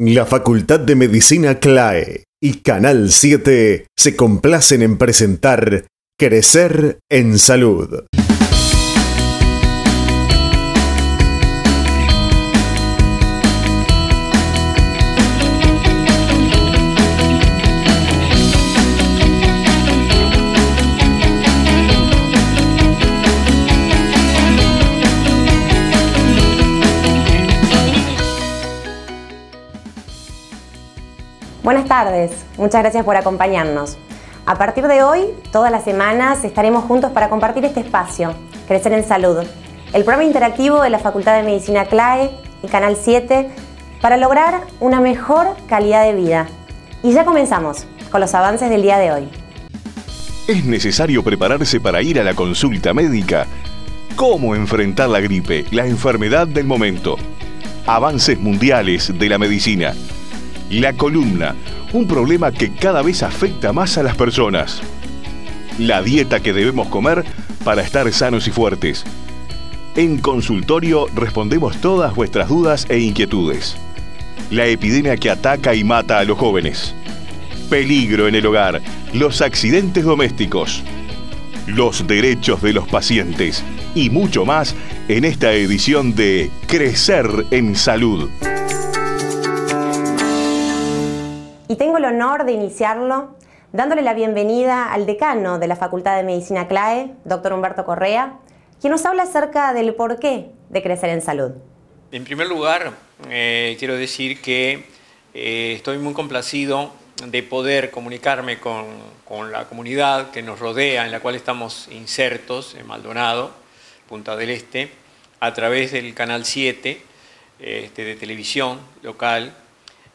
La Facultad de Medicina CLAE y Canal 7 se complacen en presentar Crecer en Salud. Buenas tardes, muchas gracias por acompañarnos. A partir de hoy, todas las semanas estaremos juntos para compartir este espacio, Crecer en Salud, el programa interactivo de la Facultad de Medicina CLAE y Canal 7 para lograr una mejor calidad de vida. Y ya comenzamos con los avances del día de hoy. ¿Es necesario prepararse para ir a la consulta médica? ¿Cómo enfrentar la gripe, la enfermedad del momento? Avances mundiales de la medicina. La columna, un problema que cada vez afecta más a las personas. La dieta que debemos comer para estar sanos y fuertes. En consultorio respondemos todas vuestras dudas e inquietudes. La epidemia que ataca y mata a los jóvenes. Peligro en el hogar, los accidentes domésticos. Los derechos de los pacientes y mucho más en esta edición de Crecer en Salud. Y tengo el honor de iniciarlo dándole la bienvenida al decano de la Facultad de Medicina CLAE, doctor Humberto Correa, quien nos habla acerca del porqué de Crecer en Salud. En primer lugar, quiero decir que estoy muy complacido de poder comunicarme con la comunidad que nos rodea, en la cual estamos insertos en Maldonado, Punta del Este, a través del Canal 7 de televisión local.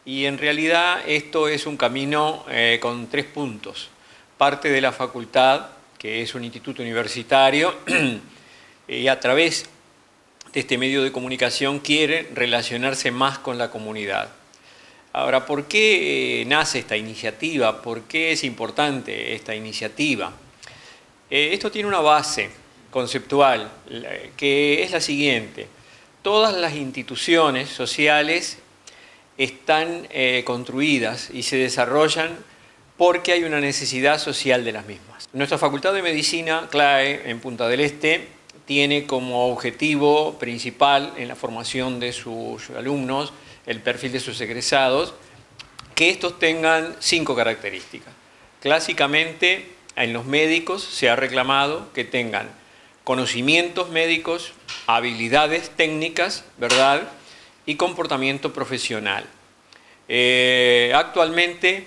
Y en realidad esto es un camino con 3 puntos. Parte de la facultad, que es un instituto universitario, y a través de este medio de comunicación quiere relacionarse más con la comunidad. Ahora, ¿por qué nace esta iniciativa? ¿Por qué es importante esta iniciativa? Esto tiene una base conceptual, que es la siguiente. Todas las instituciones sociales están construidas y se desarrollan porque hay una necesidad social de las mismas. Nuestra Facultad de Medicina CLAE en Punta del Este tiene como objetivo principal en la formación de sus alumnos, el perfil de sus egresados, que estos tengan 5 características. Clásicamente, en los médicos se ha reclamado que tengan conocimientos médicos, habilidades técnicas, ¿verdad?, y comportamiento profesional. Actualmente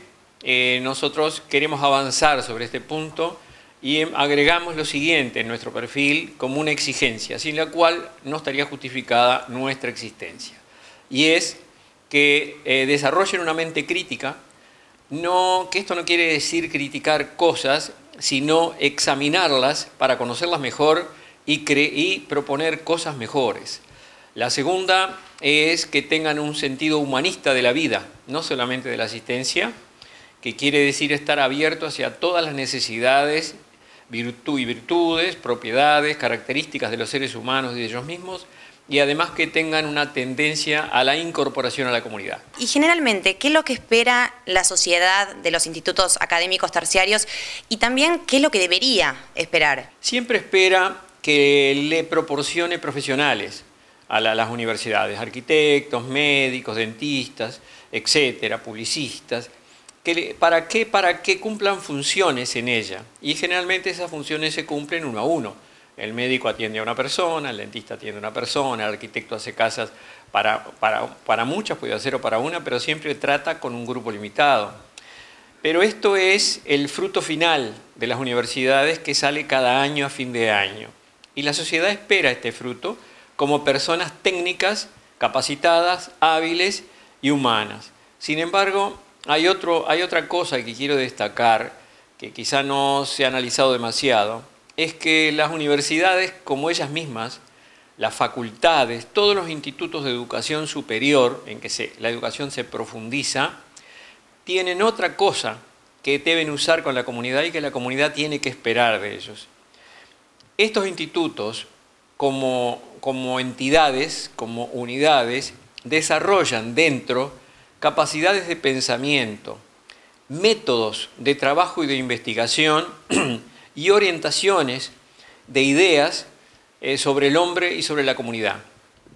nosotros queremos avanzar sobre este punto y agregamos lo siguiente en nuestro perfil como una exigencia, sin la cual no estaría justificada nuestra existencia. Y es que desarrollen una mente crítica, que esto no quiere decir criticar cosas, sino examinarlas para conocerlas mejor y proponer cosas mejores. La segunda es que tengan un sentido humanista de la vida, no solamente de la asistencia, que quiere decir estar abierto hacia todas las necesidades, virtudes, propiedades, características de los seres humanos y de ellos mismos, y además que tengan una tendencia a la incorporación a la comunidad. Y generalmente, ¿qué es lo que espera la sociedad de los institutos académicos terciarios y también qué es lo que debería esperar? Siempre espera que le proporcione profesionales a las universidades, arquitectos, médicos, dentistas, etcétera, publicistas, ¿para qué? Para que cumplan funciones en ella. Y generalmente esas funciones se cumplen uno a uno. El médico atiende a una persona, el dentista atiende a una persona, el arquitecto hace casas para muchas, puede hacerlo para una, pero siempre trata con un grupo limitado. Pero esto es el fruto final de las universidades que sale cada año a fin de año. Y la sociedad espera este fruto como personas técnicas, capacitadas, hábiles y humanas. Sin embargo, hay otra cosa que quiero destacar, que quizá no se ha analizado demasiado, es que las universidades, como ellas mismas, las facultades, todos los institutos de educación superior, en que la educación se profundiza, tienen otra cosa que deben usar con la comunidad y que la comunidad tiene que esperar de ellos. Estos institutos, como entidades, como unidades, desarrollan dentro capacidades de pensamiento, métodos de trabajo y de investigación y orientaciones de ideas sobre el hombre y sobre la comunidad.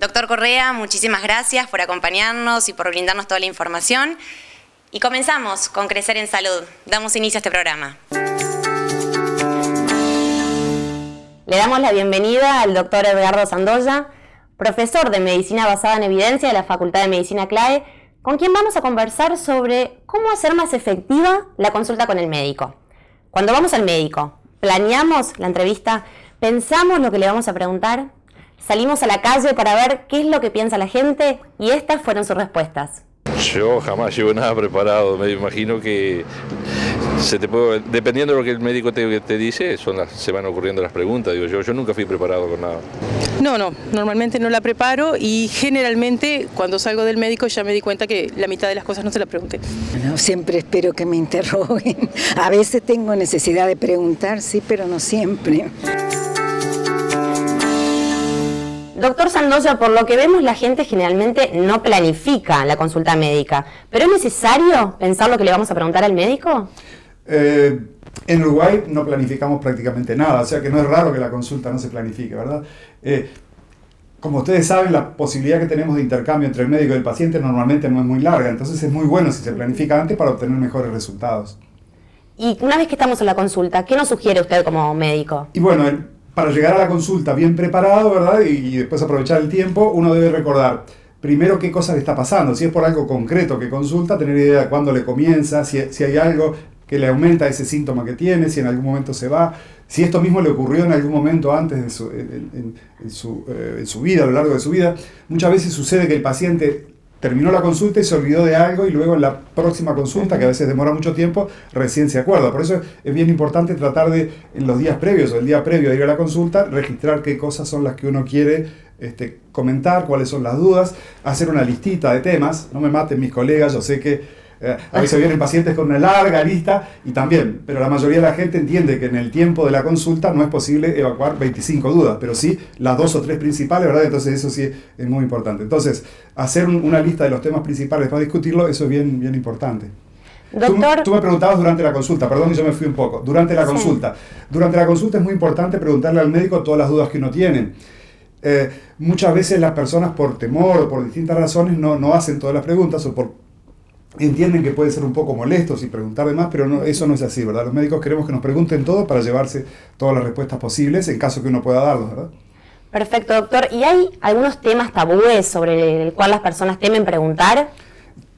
Doctor Correa, muchísimas gracias por acompañarnos y por brindarnos toda la información. Y comenzamos con Crecer en Salud. Damos inicio a este programa. Le damos la bienvenida al doctor Edgardo Sandoya, profesor de Medicina Basada en Evidencia de la Facultad de Medicina CLAE, con quien vamos a conversar sobre cómo hacer más efectiva la consulta con el médico. Cuando vamos al médico, planeamos la entrevista, pensamos lo que le vamos a preguntar, salimos a la calle para ver qué es lo que piensa la gente y estas fueron sus respuestas. Yo jamás llevo nada preparado, me imagino que dependiendo de lo que el médico te dice, se van ocurriendo las preguntas. Digo, yo nunca fui preparado con nada. No, normalmente no la preparo y generalmente cuando salgo del médico ya me di cuenta que la mitad de las cosas no se las pregunté. Bueno, siempre espero que me interroguen. A veces tengo necesidad de preguntar, sí, pero no siempre. Doctor Sandoya, por lo que vemos, la gente generalmente no planifica la consulta médica, ¿pero es necesario pensar lo que le vamos a preguntar al médico? En Uruguay no planificamos prácticamente nada, o sea que no es raro que la consulta no se planifique, ¿verdad? Como ustedes saben, la posibilidad que tenemos de intercambio entre el médico y el paciente normalmente no es muy larga, entonces es muy bueno si se planifica antes para obtener mejores resultados. Y una vez que estamos en la consulta, ¿qué nos sugiere usted como médico? Y bueno, para llegar a la consulta bien preparado, ¿verdad? Y después aprovechar el tiempo, uno debe recordar primero qué cosa le está pasando. Si es por algo concreto que consulta, tener idea de cuándo le comienza, si hay algo que le aumenta ese síntoma que tiene, si en algún momento se va, si esto mismo le ocurrió en algún momento antes en su vida, a lo largo de su vida. Muchas veces sucede que el paciente terminó la consulta y se olvidó de algo y luego en la próxima consulta, que a veces demora mucho tiempo, recién se acuerda. Por eso es bien importante tratar de, en los días previos o el día previo a ir a la consulta, registrar qué cosas son las que uno quiere comentar, cuáles son las dudas, hacer una listita de temas. No me maten mis colegas, yo sé que a veces vienen pacientes con una larga lista y también, pero la mayoría de la gente entiende que en el tiempo de la consulta no es posible evacuar 25 dudas, pero sí las 2 o 3 principales, ¿verdad? Entonces eso sí es muy importante. Entonces, hacer una lista de los temas principales para discutirlo, eso es bien importante. Doctor, tú me preguntabas durante la consulta, perdón que yo me fui un poco, durante la consulta. Durante la consulta es muy importante preguntarle al médico todas las dudas que uno tiene. Muchas veces las personas por temor o por distintas razones no hacen todas las preguntas o entienden que puede ser un poco molestos y preguntar de más, pero no, eso no es así, ¿verdad? Los médicos queremos que nos pregunten todo para llevarse todas las respuestas posibles en caso que uno pueda darlos, ¿verdad? Perfecto, doctor. ¿Y hay algunos temas tabúes sobre el cual las personas temen preguntar?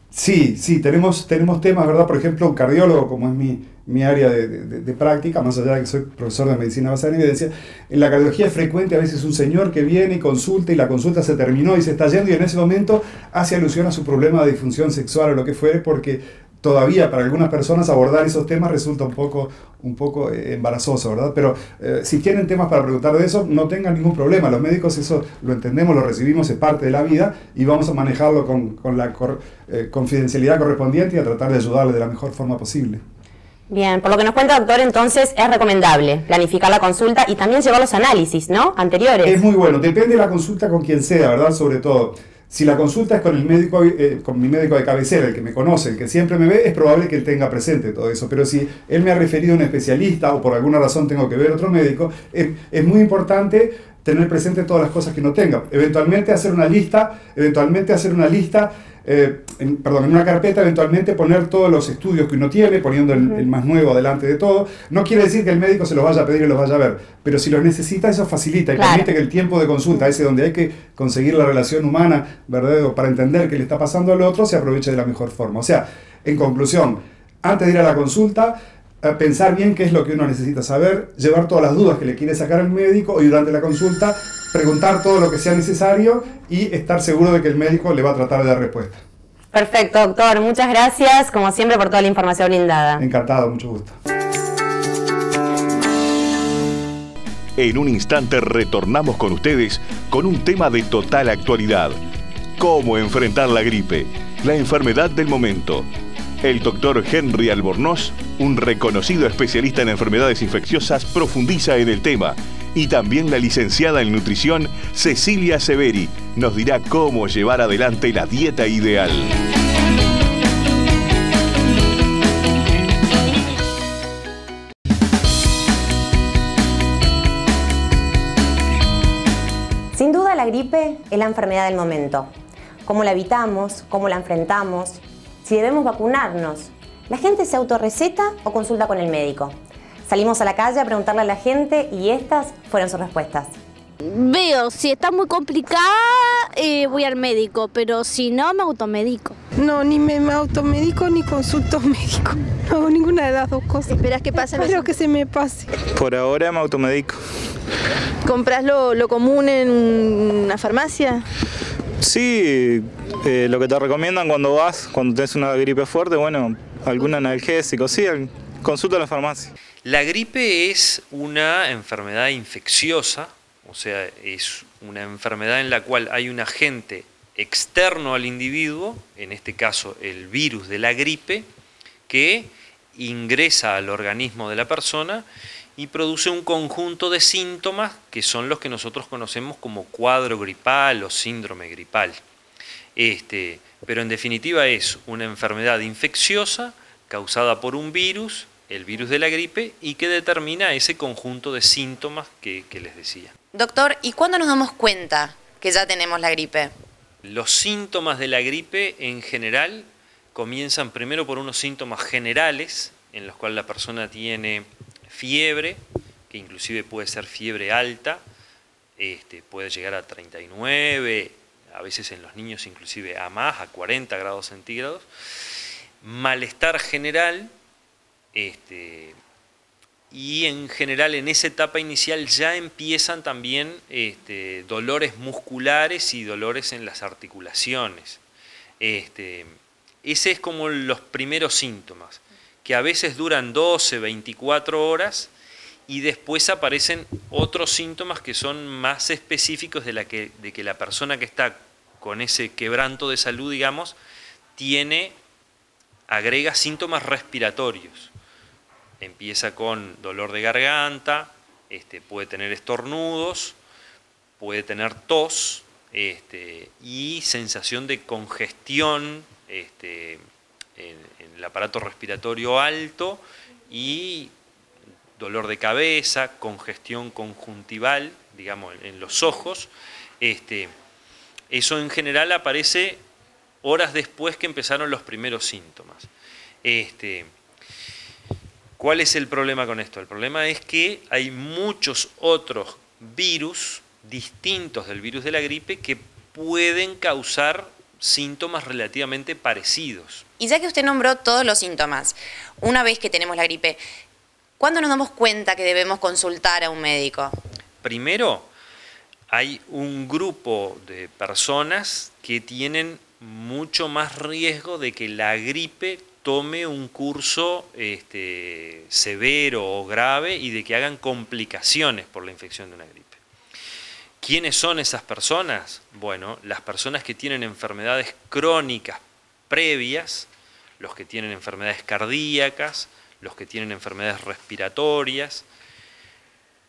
Sí, tenemos temas, ¿verdad? Por ejemplo, un cardiólogo, como es mi área de práctica, más allá de que soy profesor de Medicina Basada en Evidencia, en la cardiología es frecuente a veces un señor que viene y consulta y la consulta se terminó y se está yendo y en ese momento hace alusión a su problema de disfunción sexual o lo que fuere, porque todavía para algunas personas abordar esos temas resulta un poco embarazoso, ¿verdad? Pero si tienen temas para preguntar de eso, no tengan ningún problema. Los médicos eso lo entendemos, lo recibimos, es parte de la vida y vamos a manejarlo con la confidencialidad correspondiente y a tratar de ayudarle de la mejor forma posible. Bien, por lo que nos cuenta, doctor, entonces es recomendable planificar la consulta y también llevar los análisis, ¿no? Anteriores. Es muy bueno, depende de la consulta con quien sea, ¿verdad? Sobre todo. Si la consulta es con el médico, con mi médico de cabecera, el que me conoce, el que siempre me ve, es probable que él tenga presente todo eso. Pero si él me ha referido a un especialista o por alguna razón tengo que ver a otro médico, es muy importante tener presente todas las cosas que no tenga. Eventualmente hacer una lista, en una carpeta, eventualmente poner todos los estudios que uno tiene, poniendo el más nuevo delante de todo. No quiere decir que el médico se los vaya a pedir y los vaya a ver, pero si los necesita, eso facilita y permite que el tiempo de consulta, ese donde hay que conseguir la relación humana, ¿verdad? Para entender qué le está pasando al otro, se aproveche de la mejor forma. O sea, en conclusión, antes de ir a la consulta, pensar bien qué es lo que uno necesita saber, llevar todas las dudas que le quiere sacar al médico y durante la consulta preguntar todo lo que sea necesario y estar seguro de que el médico le va a tratar de dar respuesta. Perfecto, doctor. Muchas gracias, como siempre, por toda la información brindada. Encantado, mucho gusto. En un instante retornamos con ustedes con un tema de total actualidad. ¿Cómo enfrentar la gripe? La enfermedad del momento. El doctor Henry Albornoz, un reconocido especialista en enfermedades infecciosas, profundiza en el tema. Y también la licenciada en nutrición, Cecilia Severi, nos dirá cómo llevar adelante la dieta ideal. es la enfermedad del momento. ¿Cómo la evitamos? ¿Cómo la enfrentamos? Si debemos vacunarnos. ¿La gente se autorreceta o consulta con el médico? Salimos a la calle a preguntarle a la gente y estas fueron sus respuestas. Veo, si está muy complicada, voy al médico, pero si no, me automedico. No, ni me automedico ni consulto médico. No hago ninguna de las dos cosas. ¿Esperas que pase? Espero que se me pase. Por ahora me automedico. ¿Compras lo común en una farmacia? Sí, lo que te recomiendan cuando tenés una gripe fuerte, bueno, algún analgésico, sí, consulta a la farmacia. La gripe es una enfermedad infecciosa, o sea, es una enfermedad en la cual hay un agente externo al individuo, en este caso el virus de la gripe, que ingresa al organismo de la persona y produce un conjunto de síntomas que son los que nosotros conocemos como cuadro gripal o síndrome gripal. Pero en definitiva es una enfermedad infecciosa causada por un virus, el virus de la gripe, y que determina ese conjunto de síntomas que les decía. Doctor, ¿y cuándo nos damos cuenta que ya tenemos la gripe? Los síntomas de la gripe en general comienzan primero por unos síntomas generales, en los cuales la persona tiene fiebre, que inclusive puede ser fiebre alta, puede llegar a 39, a veces en los niños inclusive a más, a 40 grados centígrados, malestar general, y en general en esa etapa inicial ya empiezan también dolores musculares y dolores en las articulaciones. Ese es como los primeros síntomas, que a veces duran 12, 24 horas y después aparecen otros síntomas que son más específicos de que la persona que está con ese quebranto de salud, digamos, agrega síntomas respiratorios. Empieza con dolor de garganta, puede tener estornudos, puede tener tos y sensación de congestión en el aparato respiratorio alto y dolor de cabeza, congestión conjuntival, digamos, en los ojos. Eso en general aparece horas después que empezaron los primeros síntomas. ¿Cuál es el problema con esto? El problema es que hay muchos otros virus distintos del virus de la gripe que pueden causar síntomas relativamente parecidos. Y ya que usted nombró todos los síntomas, una vez que tenemos la gripe, ¿cuándo nos damos cuenta que debemos consultar a un médico? Primero, hay un grupo de personas que tienen mucho más riesgo de que la gripe tome un curso severo o grave y de que hagan complicaciones por la infección de una gripe. ¿Quiénes son esas personas? Bueno, las personas que tienen enfermedades crónicas previas, los que tienen enfermedades cardíacas, los que tienen enfermedades respiratorias,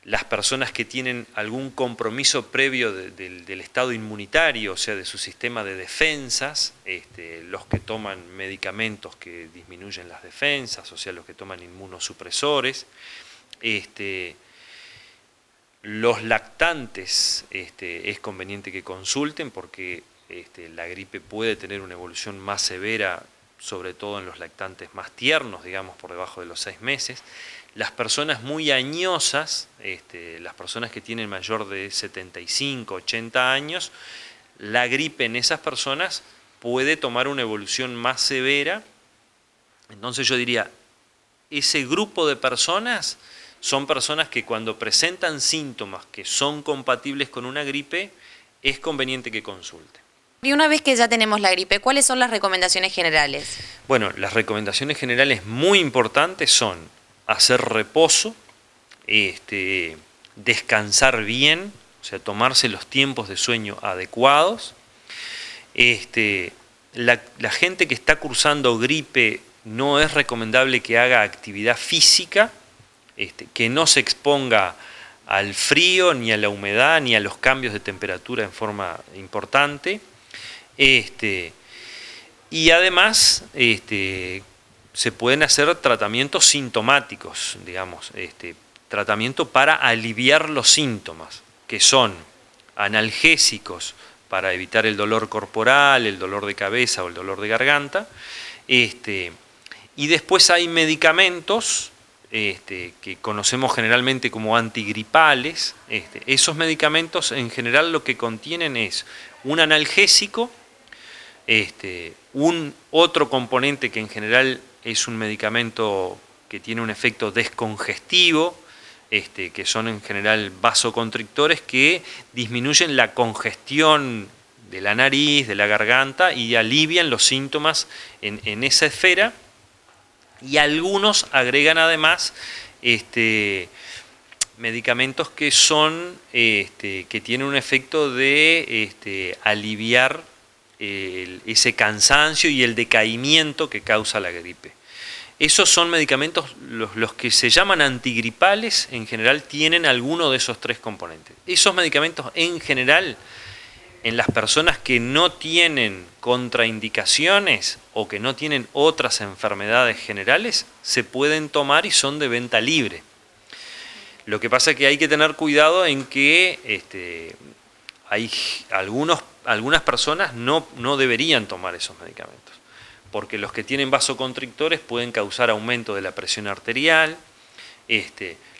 las personas que tienen algún compromiso previo del estado inmunitario, o sea, de su sistema de defensas, los que toman medicamentos que disminuyen las defensas, o sea, los que toman inmunosupresores, los lactantes, es conveniente que consulten porque la gripe puede tener una evolución más severa, sobre todo en los lactantes más tiernos, digamos, por debajo de los 6 meses. Las personas muy añosas, las personas que tienen mayor de 75, 80 años, la gripe en esas personas puede tomar una evolución más severa. Entonces yo diría, ese grupo de personas son personas que cuando presentan síntomas que son compatibles con una gripe, es conveniente que consulten. Y una vez que ya tenemos la gripe, ¿cuáles son las recomendaciones generales? Bueno, las recomendaciones generales muy importantes son hacer reposo, descansar bien, o sea, tomarse los tiempos de sueño adecuados. La gente que está cursando gripe no es recomendable que haga actividad física, que no se exponga al frío, ni a la humedad, ni a los cambios de temperatura en forma importante. Y además se pueden hacer tratamientos sintomáticos, digamos, tratamiento para aliviar los síntomas, que son analgésicos para evitar el dolor corporal, el dolor de cabeza o el dolor de garganta. Y después hay medicamentos que conocemos generalmente como antigripales. Esos medicamentos en general lo que contienen es un analgésico, un otro componente que en general es un medicamento que tiene un efecto descongestivo, que son en general vasoconstrictores que disminuyen la congestión de la nariz, de la garganta y alivian los síntomas en esa esfera. Y algunos agregan además medicamentos que son que tienen un efecto de aliviar ese cansancio y el decaimiento que causa la gripe. Esos son medicamentos, los que se llaman antigripales, en general tienen alguno de esos tres componentes. Esos medicamentos en general, en las personas que no tienen contraindicaciones o que no tienen otras enfermedades generales, se pueden tomar y son de venta libre. Lo que pasa es que hay que tener cuidado en que hay algunas personas no deberían tomar esos medicamentos, porque los que tienen vasoconstrictores pueden causar aumento de la presión arterial.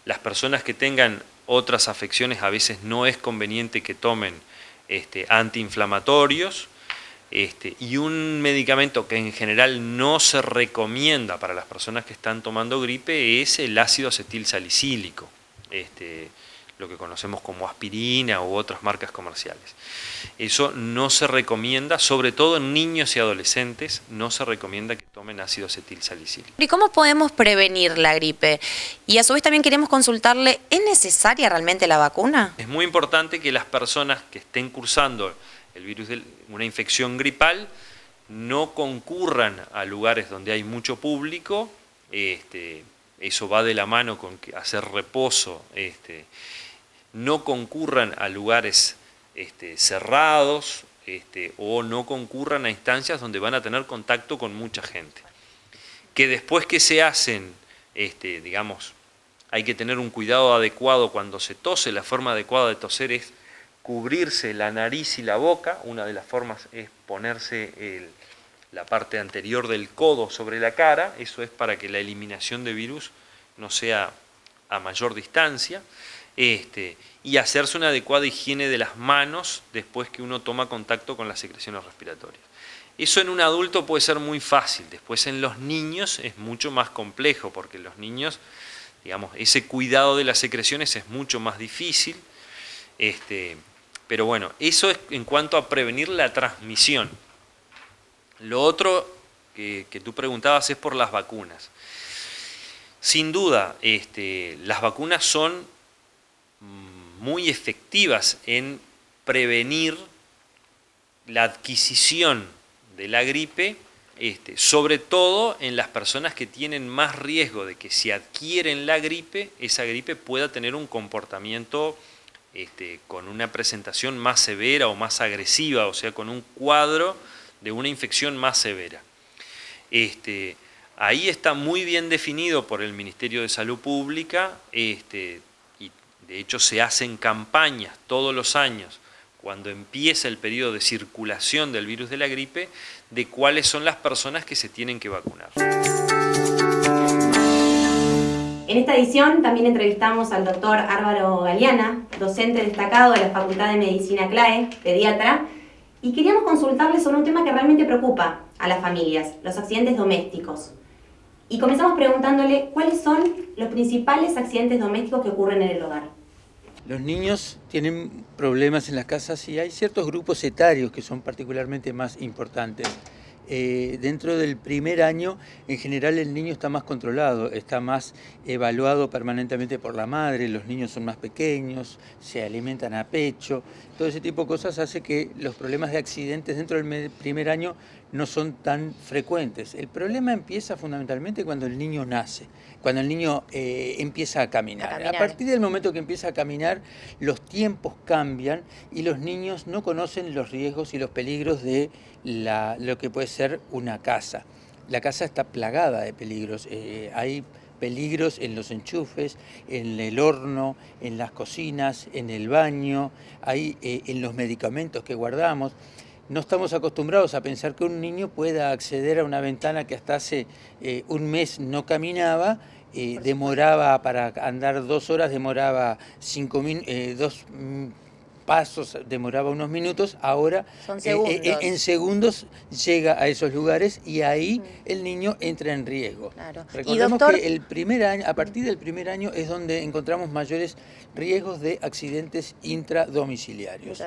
Las personas que tengan otras afecciones a veces no es conveniente que tomen antiinflamatorios, y un medicamento que en general no se recomienda para las personas que están tomando gripe es el ácido acetilsalicílico, lo que conocemos como aspirina u otras marcas comerciales. Eso no se recomienda, sobre todo en niños y adolescentes, no se recomienda que tomen ácido acetilsalicílico. ¿Y cómo podemos prevenir la gripe? Y a su vez también queremos consultarle, ¿es necesaria realmente la vacuna? Es muy importante que las personas que estén cursando el virus de una infección gripal no concurran a lugares donde hay mucho público. Eso va de la mano con hacer reposo. No concurran a lugares cerrados, o no concurran a instancias donde van a tener contacto con mucha gente. Que después que se hacen, digamos, hay que tener un cuidado adecuado cuando se tose. La forma adecuada de toser es cubrirse la nariz y la boca. Una de las formas es ponerse la parte anterior del codo sobre la cara. Eso es para que la eliminación de virus no sea a mayor distancia. Y hacerse una adecuada higiene de las manos después que uno toma contacto con las secreciones respiratorias. Eso en un adulto puede ser muy fácil, después en los niños es mucho más complejo, porque los niños, digamos, ese cuidado de las secreciones es mucho más difícil. Pero bueno, eso es en cuanto a prevenir la transmisión. Lo otro que tú preguntabas es por las vacunas. Sin duda, las vacunas son muy efectivas en prevenir la adquisición de la gripe, sobre todo en las personas que tienen más riesgo de que si adquieren la gripe, esa gripe pueda tener un comportamiento con una presentación más severa o más agresiva, o sea, con un cuadro de una infección más severa. Ahí está muy bien definido por el Ministerio de Salud Pública, y de hecho se hacen campañas todos los años cuando empieza el periodo de circulación del virus de la gripe, de cuáles son las personas que se tienen que vacunar. En esta edición también entrevistamos al doctor Álvaro Galeana, docente destacado de la Facultad de Medicina CLAE, pediatra, y queríamos consultarle sobre un tema que realmente preocupa a las familias, los accidentes domésticos. Y comenzamos preguntándole cuáles son los principales accidentes domésticos que ocurren en el hogar. Los niños tienen problemas en las casas y hay ciertos grupos etarios que son particularmente más importantes. Dentro del primer año, en general el niño está más controlado, está más evaluado permanentemente por la madre, los niños son más pequeños, se alimentan a pecho, todo ese tipo de cosas hace que los problemas de accidentes dentro del primer año no son tan frecuentes. El problema empieza fundamentalmente cuando el niño nace, cuando el niño empieza a caminar. A partir del momento que empieza a caminar, los tiempos cambian y los niños no conocen los riesgos y los peligros de lo que puede ser una casa. La casa está plagada de peligros. Hay peligros en los enchufes, en el horno, en las cocinas, en el baño, en los medicamentos que guardamos. No estamos acostumbrados a pensar que un niño pueda acceder a una ventana que hasta hace un mes no caminaba, demoraba para andar 2 horas, demoraba 2 pasos, demoraba unos minutos, ahora Son segundos. En segundos llega a esos lugares y ahí el niño entra en riesgo. Claro. Recordemos doctor, que el primer año, a partir del primer año es donde encontramos mayores riesgos de accidentes intradomiciliarios.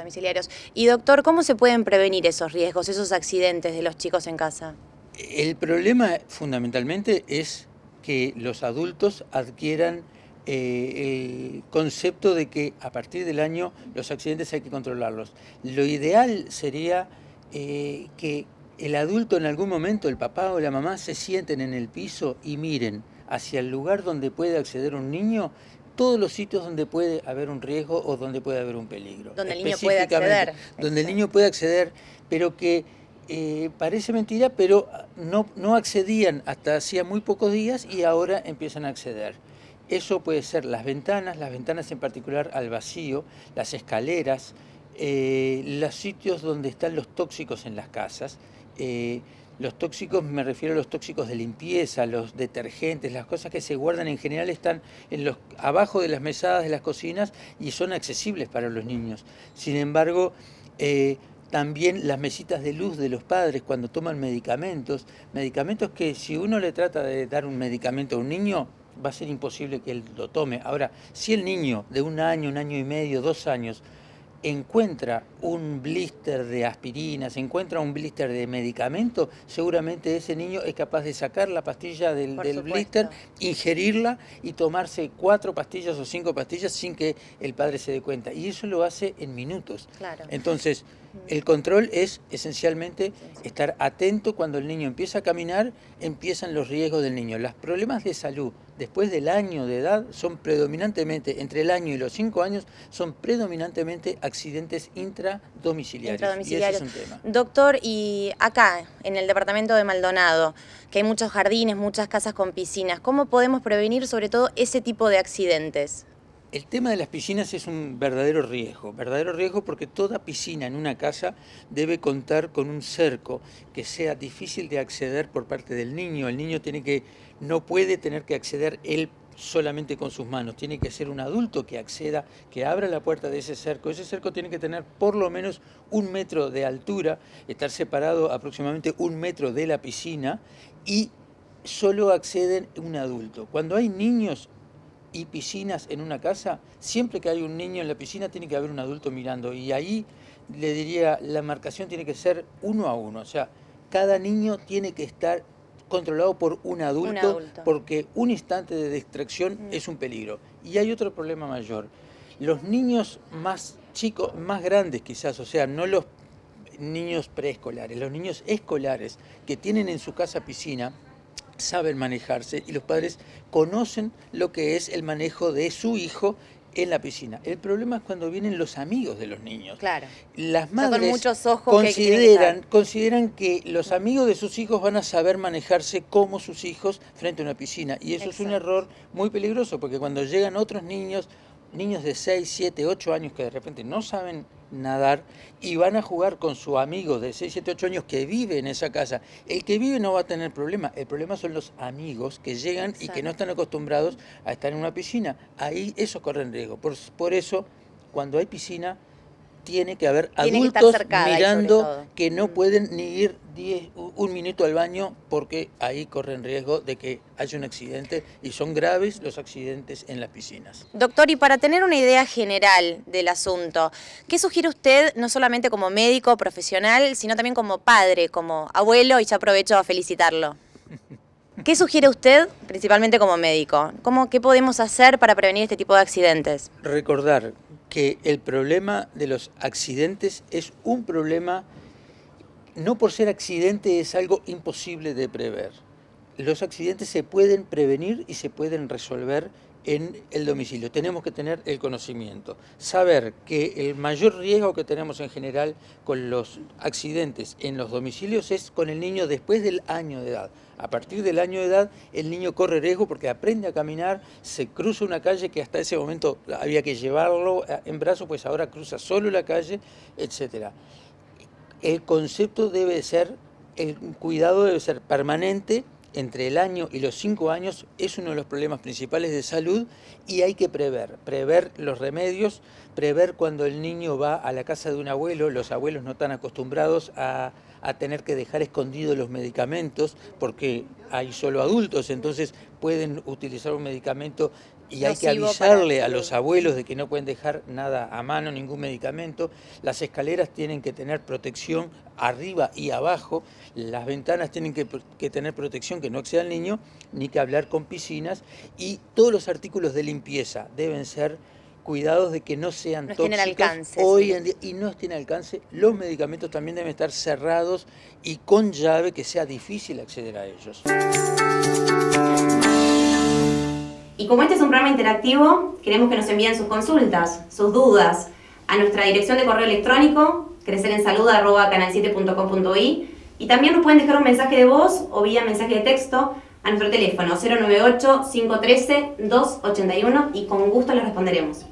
Y doctor, ¿cómo se pueden prevenir esos riesgos, esos accidentes de los chicos en casa? El problema fundamentalmente es que los adultos adquieran el concepto de que a partir del año los accidentes hay que controlarlos. Lo ideal sería que el adulto en algún momento, el papá o la mamá, se sienten en el piso y miren hacia el lugar donde puede acceder un niño, todos los sitios donde puede haber un riesgo o donde puede haber un peligro. Donde el niño puede acceder. Donde el niño puede acceder, pero que parece mentira, pero no accedían hasta hacía muy pocos días y ahora empiezan a acceder. Eso puede ser las ventanas en particular al vacío, las escaleras, los sitios donde están los tóxicos en las casas. Los tóxicos, me refiero a los tóxicos de limpieza, los detergentes, las cosas que se guardan en general están abajo de las mesadas de las cocinas y son accesibles para los niños. Sin embargo, también las mesitas de luz de los padres cuando toman medicamentos que si uno le trata de dar un medicamento a un niño, va a ser imposible que él lo tome. Ahora, si el niño de 1 año, 1 año y medio, 2 años, encuentra un blister de aspirinas, encuentra un blister de medicamento, seguramente ese niño es capaz de sacar la pastilla del blister, ingerirla y tomarse 4 pastillas o 5 pastillas sin que el padre se dé cuenta. Y eso lo hace en minutos. Claro. Entonces, el control es esencialmente estar atento cuando el niño empieza a caminar, empiezan los riesgos del niño. Los problemas de salud después del año de edad son predominantemente, entre el año y los 5 años, son predominantemente accidentes intradomiciliarios. Y ese es un tema. Doctor, y acá, en el departamento de Maldonado, que hay muchos jardines, muchas casas con piscinas, ¿cómo podemos prevenir sobre todo ese tipo de accidentes? El tema de las piscinas es un verdadero riesgo porque toda piscina en una casa debe contar con un cerco que sea difícil de acceder por parte del niño. El niño no puede tener que acceder él solamente con sus manos, tiene que ser un adulto que acceda, que abra la puerta de ese cerco. Ese cerco tiene que tener por lo menos 1 metro de altura, estar separado aproximadamente 1 metro de la piscina y solo acceden un adulto. Cuando hay niños y piscinas en una casa, siempre que hay un niño en la piscina tiene que haber un adulto mirando y ahí le diría, la marcación tiene que ser 1 a 1, o sea, cada niño tiene que estar controlado por un adulto. Porque un instante de distracción es un peligro. Y hay otro problema mayor, los niños más chicos, más grandes quizás, o sea, no los niños preescolares, los niños escolares que tienen en su casa piscina, saben manejarse y los padres conocen lo que es el manejo de su hijo en la piscina. El problema es cuando vienen los amigos de los niños. Claro. Las madres con muchos ojos consideran que los amigos de sus hijos van a saber manejarse como sus hijos frente a una piscina. Y eso es un error muy peligroso, porque cuando llegan otros niños de 6, 7, 8 años que de repente no saben nadar y van a jugar con su amigo de 6, 7, 8 años que vive en esa casa. El que vive no va a tener problema, el problema son los amigos que llegan y que no están acostumbrados a estar en una piscina. Ahí esos corren riesgo. Por eso, cuando hay piscina, tiene que haber adultos mirando que no pueden ni ir 1 minuto al baño porque ahí corren riesgo de que haya un accidente y son graves los accidentes en las piscinas. Doctor, y para tener una idea general del asunto, ¿qué sugiere usted no solamente como médico profesional, sino también como padre, como abuelo, y ya aprovecho a felicitarlo? ¿Qué sugiere usted, principalmente como médico? ¿Qué podemos hacer para prevenir este tipo de accidentes? Recordar que el problema de los accidentes es un problema, no por ser accidente es algo imposible de prever. Los accidentes se pueden prevenir y se pueden resolver en el domicilio. Tenemos que tener el conocimiento, saber que el mayor riesgo que tenemos en general con los accidentes en los domicilios es con el niño después del año de edad. A partir del año de edad el niño corre riesgo porque aprende a caminar, se cruza una calle que hasta ese momento había que llevarlo en brazos, pues ahora cruza solo la calle, etc. El concepto debe ser, el cuidado debe ser permanente. Entre el año y los 5 años es uno de los problemas principales de salud y hay que prever los remedios, prever cuando el niño va a la casa de un abuelo. Los abuelos no están acostumbrados a tener que dejar escondidos los medicamentos porque hay solo adultos, entonces pueden utilizar un medicamento y hay que avisarle a los abuelos de que no pueden dejar nada a mano, ningún medicamento. Las escaleras tienen que tener protección arriba y abajo, las ventanas tienen que tener protección que no exceda al niño, ni que hablar con piscinas, y todos los artículos de limpieza deben ser cuidados de que no sean tóxicos hoy en día, y no estén al alcance. Los medicamentos también deben estar cerrados y con llave, que sea difícil acceder a ellos. Y como este es un programa interactivo, queremos que nos envíen sus consultas, sus dudas, a nuestra dirección de correo electrónico, crecerenssalud@canal7.com.uy, y también nos pueden dejar un mensaje de voz o vía mensaje de texto a nuestro teléfono 098-513-281 y con gusto les responderemos.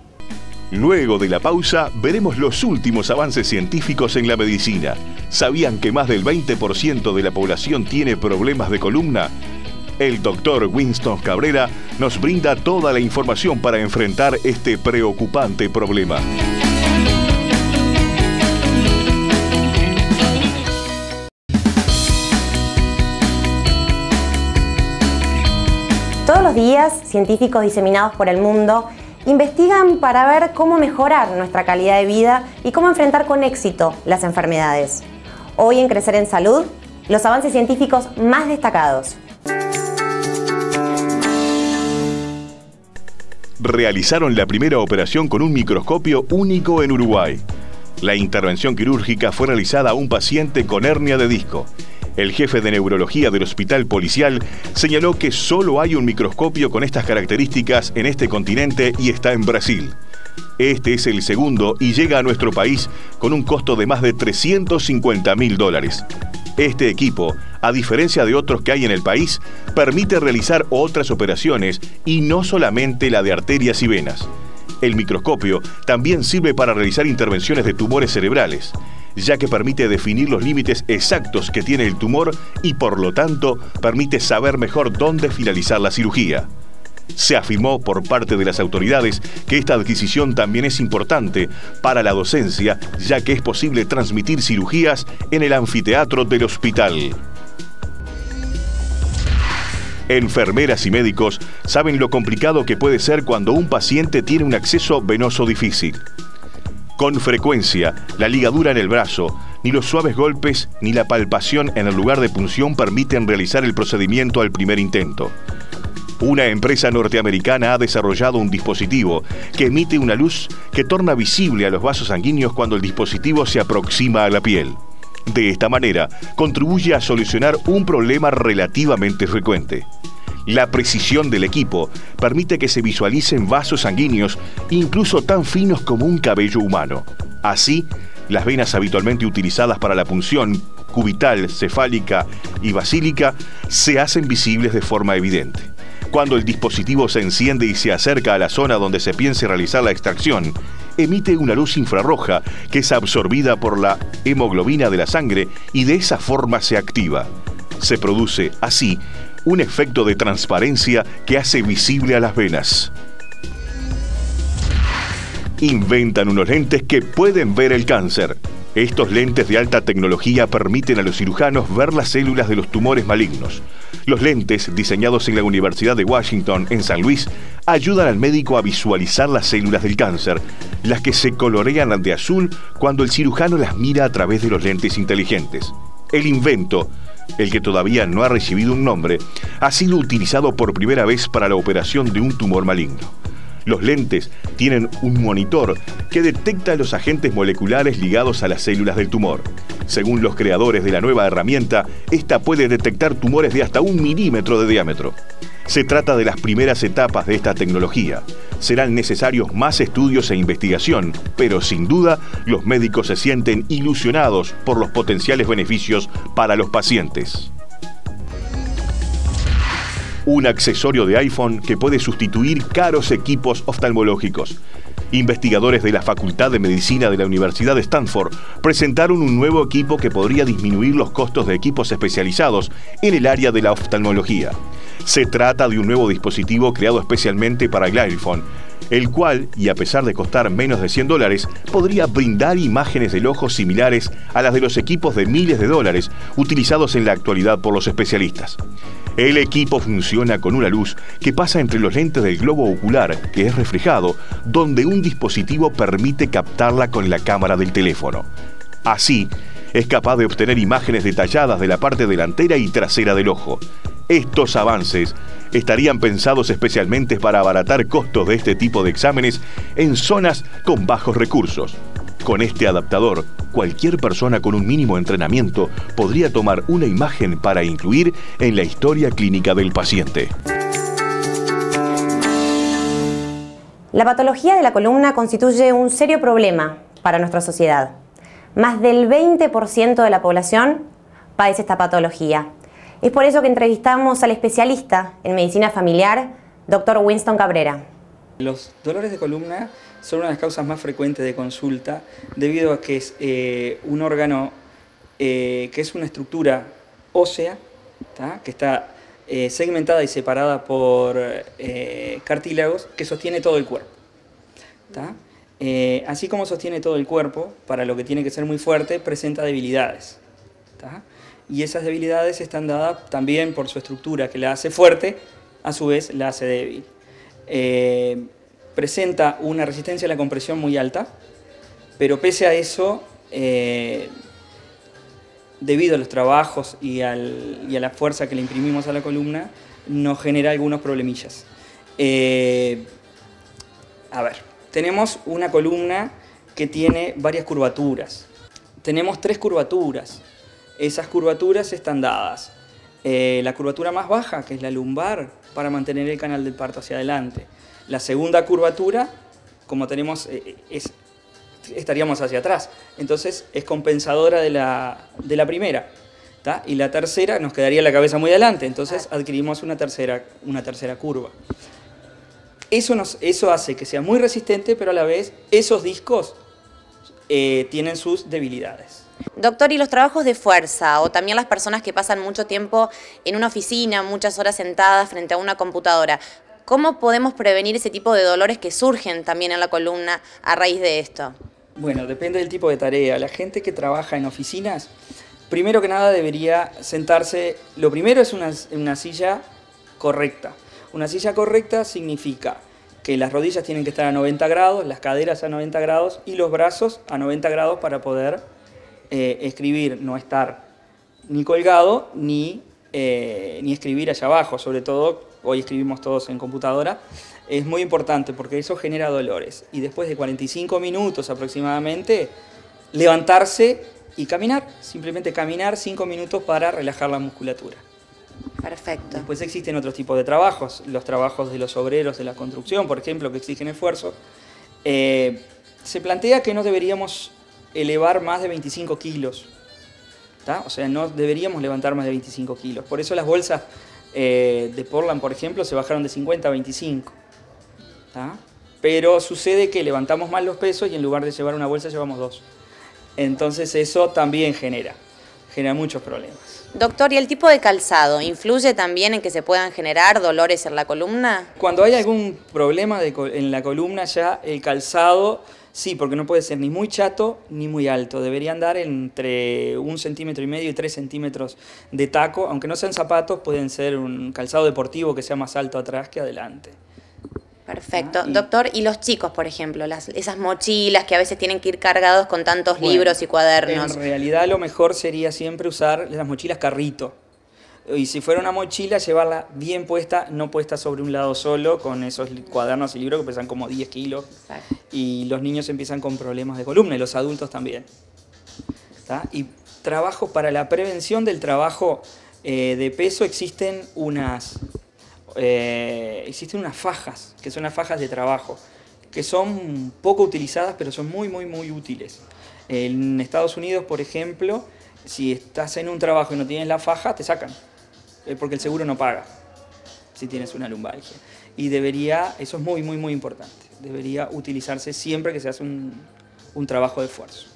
Luego de la pausa, veremos los últimos avances científicos en la medicina. ¿Sabían que más del 20% de la población tiene problemas de columna? El doctor Winston Cabrera nos brinda toda la información para enfrentar este preocupante problema. Todos los días, científicos diseminados por el mundo investigan para ver cómo mejorar nuestra calidad de vida y cómo enfrentar con éxito las enfermedades. Hoy en Crecer en Salud, los avances científicos más destacados. Realizaron la primera operación con un microscopio único en Uruguay. La intervención quirúrgica fue realizada a un paciente con hernia de disco. El jefe de neurología del Hospital Policial señaló que solo hay un microscopio con estas características en este continente y está en Brasil. Este es el segundo y llega a nuestro país con un costo de más de $350.000. Este equipo, a diferencia de otros que hay en el país, permite realizar otras operaciones y no solamente la de arterias y venas. El microscopio también sirve para realizar intervenciones de tumores cerebrales, ya que permite definir los límites exactos que tiene el tumor y por lo tanto permite saber mejor dónde finalizar la cirugía. Se afirmó por parte de las autoridades que esta adquisición también es importante para la docencia, ya que es posible transmitir cirugías en el anfiteatro del hospital. Enfermeras y médicos saben lo complicado que puede ser cuando un paciente tiene un acceso venoso difícil. Con frecuencia, la ligadura en el brazo, ni los suaves golpes, ni la palpación en el lugar de punción permiten realizar el procedimiento al primer intento. Una empresa norteamericana ha desarrollado un dispositivo que emite una luz que torna visible a los vasos sanguíneos cuando el dispositivo se aproxima a la piel. De esta manera, contribuye a solucionar un problema relativamente frecuente. La precisión del equipo permite que se visualicen vasos sanguíneos incluso tan finos como un cabello humano. Así, las venas habitualmente utilizadas para la punción, cubital, cefálica y basílica, se hacen visibles de forma evidente. Cuando el dispositivo se enciende y se acerca a la zona donde se piense realizar la extracción, emite una luz infrarroja que es absorbida por la hemoglobina de la sangre y de esa forma se activa. Se produce, así, un efecto de transparencia que hace visible a las venas. Inventan unos lentes que pueden ver el cáncer. Estos lentes de alta tecnología permiten a los cirujanos ver las células de los tumores malignos. Los lentes, diseñados en la Universidad de Washington en San Luis, ayudan al médico a visualizar las células del cáncer, las que se colorean de azul cuando el cirujano las mira a través de los lentes inteligentes. El invento, el que todavía no ha recibido un nombre, ha sido utilizado por primera vez para la operación de un tumor maligno. Los lentes tienen un monitor que detecta los agentes moleculares ligados a las células del tumor. Según los creadores de la nueva herramienta, esta puede detectar tumores de hasta 1 milímetro de diámetro. Se trata de las primeras etapas de esta tecnología. Serán necesarios más estudios e investigación, pero sin duda los médicos se sienten ilusionados por los potenciales beneficios para los pacientes. Un accesorio de iPhone que puede sustituir caros equipos oftalmológicos. Investigadores de la Facultad de Medicina de la Universidad de Stanford presentaron un nuevo equipo que podría disminuir los costos de equipos especializados en el área de la oftalmología. Se trata de un nuevo dispositivo creado especialmente para el iPhone, el cual, y a pesar de costar menos de $100, podría brindar imágenes del ojo similares a las de los equipos de miles de dólares utilizados en la actualidad por los especialistas. El equipo funciona con una luz que pasa entre los lentes del globo ocular, que es reflejado, donde un dispositivo permite captarla con la cámara del teléfono. Así, es capaz de obtener imágenes detalladas de la parte delantera y trasera del ojo. Estos avances estarían pensados especialmente para abaratar costos de este tipo de exámenes en zonas con bajos recursos. Con este adaptador, cualquier persona con un mínimo entrenamiento podría tomar una imagen para incluir en la historia clínica del paciente. La patología de la columna constituye un serio problema para nuestra sociedad. Más del 20% de la población padece esta patología. Es por eso que entrevistamos al especialista en medicina familiar, Dr. Winston Cabrera. Los dolores de columna son una de las causas más frecuentes de consulta debido a que es un órgano que es una estructura ósea, ¿tá? Que está segmentada y separada por cartílagos que sostiene todo el cuerpo. ¿Tá? Así como sostiene todo el cuerpo, para lo que tiene que ser muy fuerte, presenta debilidades. ¿Tá? Y esas debilidades están dadas también por su estructura que la hace fuerte, a su vez la hace débil. Presenta una resistencia a la compresión muy alta, pero pese a eso, debido a los trabajos y a la fuerza que le imprimimos a la columna, nos genera algunos problemillas. A ver, tenemos una columna que tiene varias curvaturas. Tenemos 3 curvaturas. Esas curvaturas están dadas. La curvatura más baja, que es la lumbar, para mantener el canal del parto hacia adelante. La segunda curvatura, como tenemos, estaríamos hacia atrás. Entonces es compensadora de la primera. ¿Tá? Y la tercera nos quedaría la cabeza muy adelante. Entonces adquirimos una tercera curva. Eso hace que sea muy resistente, pero a la vez esos discos tienen sus debilidades. Doctor, ¿y los trabajos de fuerza o también las personas que pasan mucho tiempo en una oficina, muchas horas sentadas frente a una computadora, cómo podemos prevenir ese tipo de dolores que surgen también en la columna a raíz de esto? Bueno, depende del tipo de tarea. La gente que trabaja en oficinas, primero que nada debería sentarse, lo primero es una silla correcta. Una silla correcta significa que las rodillas tienen que estar a 90 grados, las caderas a 90 grados y los brazos a 90 grados para poder escribir, no estar ni colgado ni escribir allá abajo. Sobre todo, hoy escribimos todos en computadora, es muy importante porque eso genera dolores. Y después de 45 minutos aproximadamente, levantarse y caminar, simplemente caminar 5 minutos para relajar la musculatura. Perfecto. Después existen otros tipos de trabajos, los trabajos de los obreros de la construcción, por ejemplo, que exigen esfuerzo. Se plantea que no deberíamos elevar más de 25 kilos, ¿tá? O sea, no deberíamos levantar más de 25 kilos. Por eso las bolsas de Portland, por ejemplo, se bajaron de 50 a 25. ¿Tá? Pero sucede que levantamos mal los pesos y en lugar de llevar una bolsa llevamos 2. Entonces eso también genera muchos problemas. Doctor, ¿y el tipo de calzado influye también en que se puedan generar dolores en la columna? Cuando hay algún problema en la columna ya el calzado, sí, porque no puede ser ni muy chato ni muy alto. Debería andar entre 1,5 centímetros y 3 centímetros de taco. Aunque no sean zapatos, pueden ser un calzado deportivo que sea más alto atrás que adelante. Perfecto. Doctor, ¿y los chicos, por ejemplo? Esas mochilas que a veces tienen que ir cargados con tantos libros y cuadernos. En realidad lo mejor sería siempre usar las mochilas carrito. Y si fuera una mochila, llevarla bien puesta, no puesta sobre un lado solo, con esos cuadernos y libros que pesan como 10 kilos. Exacto. Y los niños empiezan con problemas de columna y los adultos también. ¿Tá? Y trabajos para la prevención del trabajo de peso, existen unas existen unas fajas, que son las fajas de trabajo, que son poco utilizadas, pero son muy, muy, muy útiles. En Estados Unidos, por ejemplo, si estás en un trabajo y no tienes la faja, te sacan, porque el seguro no paga si tienes una lumbalgia. Y eso es muy, muy, muy importante. Debería utilizarse siempre que se hace un trabajo de esfuerzo.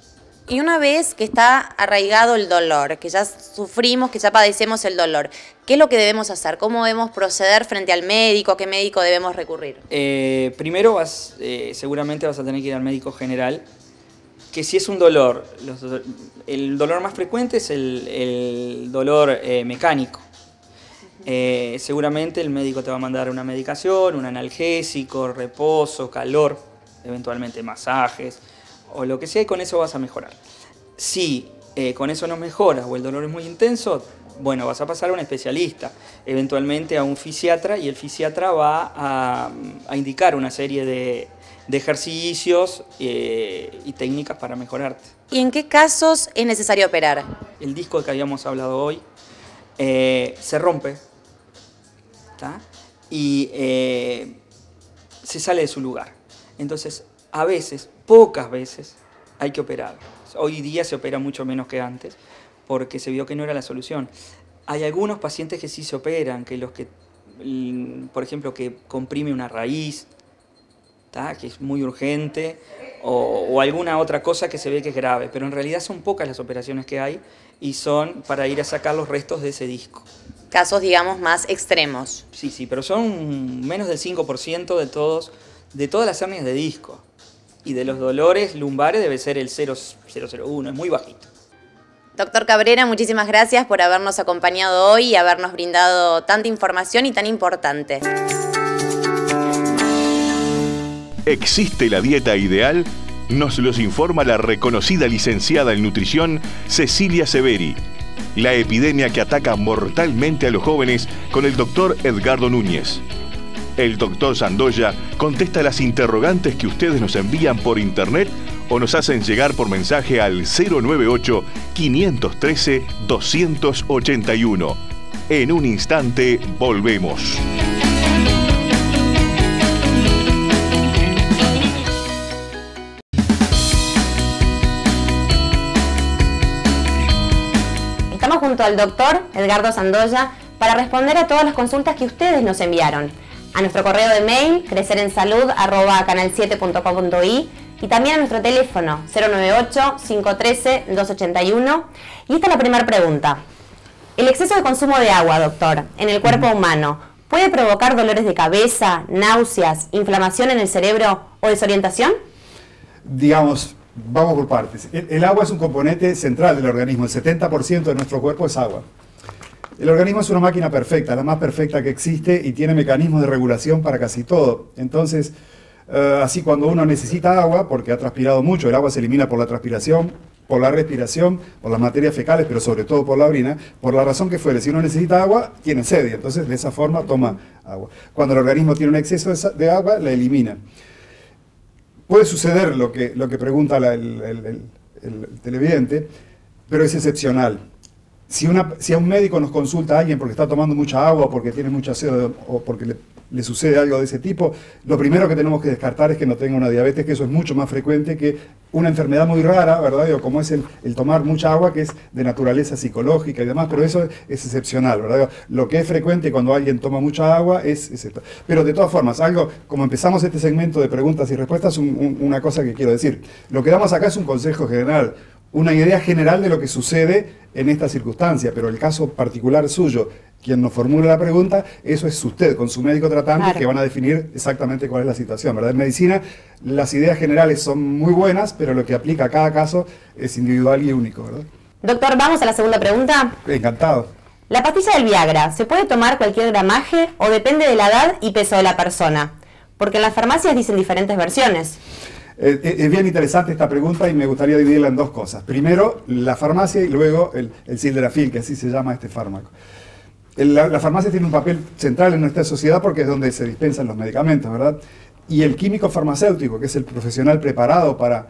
Y una vez que está arraigado el dolor, que ya sufrimos, que ya padecemos el dolor, ¿qué es lo que debemos hacer? ¿Cómo debemos proceder frente al médico? ¿A qué médico debemos recurrir? Primero seguramente vas a tener que ir al médico general, que si es un dolor, el dolor más frecuente es el dolor mecánico. Seguramente el médico te va a mandar una medicación, un analgésico, reposo, calor, eventualmente masajes o lo que sea, y con eso vas a mejorar. Si con eso no mejoras o el dolor es muy intenso, bueno, vas a pasar a un especialista, eventualmente a un fisiatra, y el fisiatra va a indicar una serie de ejercicios y técnicas para mejorarte. ¿Y en qué casos es necesario operar? El disco que habíamos hablado hoy se rompe, ¿tá? Y se sale de su lugar. Entonces, a veces, pocas veces, hay que operar. Hoy día se opera mucho menos que antes, porque se vio que no era la solución. Hay algunos pacientes que sí se operan, por ejemplo, que comprime una raíz, ¿tá? Que es muy urgente, o alguna otra cosa que se ve que es grave, pero en realidad son pocas las operaciones que hay y son para ir a sacar los restos de ese disco. Casos, digamos, más extremos. Sí, pero son menos del 5% de todas las hernias de disco. Y de los dolores lumbares debe ser el 0,001, es muy bajito. Doctor Cabrera, muchísimas gracias por habernos acompañado hoy y habernos brindado tanta información y tan importante. ¿Existe la dieta ideal? Nos los informa la reconocida licenciada en nutrición Cecilia Severi. La epidemia que ataca mortalmente a los jóvenes con el doctor Edgardo Núñez. El doctor Sandoya contesta las interrogantes que ustedes nos envían por internet o nos hacen llegar por mensaje al 098-513-281. En un instante volvemos. Estamos junto al doctor Edgardo Sandoya para responder a todas las consultas que ustedes nos enviaron. A nuestro correo de mail, crecerenssalud@canal7.com.i, y también a nuestro teléfono 098-513-281. Y esta es la primera pregunta. ¿El exceso de consumo de agua, doctor, en el cuerpo humano puede provocar dolores de cabeza, náuseas, inflamación en el cerebro o desorientación? Digamos, vamos por partes. El agua es un componente central del organismo. El 70% de nuestro cuerpo es agua. El organismo es una máquina perfecta, la más perfecta que existe, y tiene mecanismos de regulación para casi todo. Entonces, así cuando uno necesita agua, porque ha transpirado mucho, el agua se elimina por la transpiración, por la respiración, por las materias fecales, pero sobre todo por la orina, por la razón que fuere. Si uno necesita agua, tiene sed, y entonces de esa forma toma agua. Cuando el organismo tiene un exceso de agua, la elimina. Puede suceder lo que pregunta el televidente, pero es excepcional. Si a un médico nos consulta a alguien porque está tomando mucha agua, o porque tiene mucha sed, o porque le sucede algo de ese tipo, lo primero que tenemos que descartar es que no tenga una diabetes, que eso es mucho más frecuente que una enfermedad muy rara, ¿verdad? Como es el tomar mucha agua, que es de naturaleza psicológica y demás, pero eso es excepcional, ¿verdad? Lo que es frecuente cuando alguien toma mucha agua es esto. Pero de todas formas, como empezamos este segmento de preguntas y respuestas, una cosa que quiero decir. Lo que damos acá es un consejo general, una idea general de lo que sucede en esta circunstancia, pero el caso particular suyo, quien nos formula la pregunta, eso es usted, con su médico tratante, claro, que van a definir exactamente cuál es la situación, ¿verdad? En medicina, las ideas generales son muy buenas, pero lo que aplica a cada caso es individual y único, ¿verdad? Doctor, ¿vamos a la segunda pregunta? Encantado. ¿La pastilla del Viagra se puede tomar cualquier gramaje o depende de la edad y peso de la persona? Porque en las farmacias dicen diferentes versiones. Es bien interesante esta pregunta y me gustaría dividirla en dos cosas. Primero, la farmacia, y luego el sildenafil, que así se llama este fármaco. La farmacia tiene un papel central en nuestra sociedad porque es donde se dispensan los medicamentos, ¿verdad? Y el químico farmacéutico, que es el profesional preparado para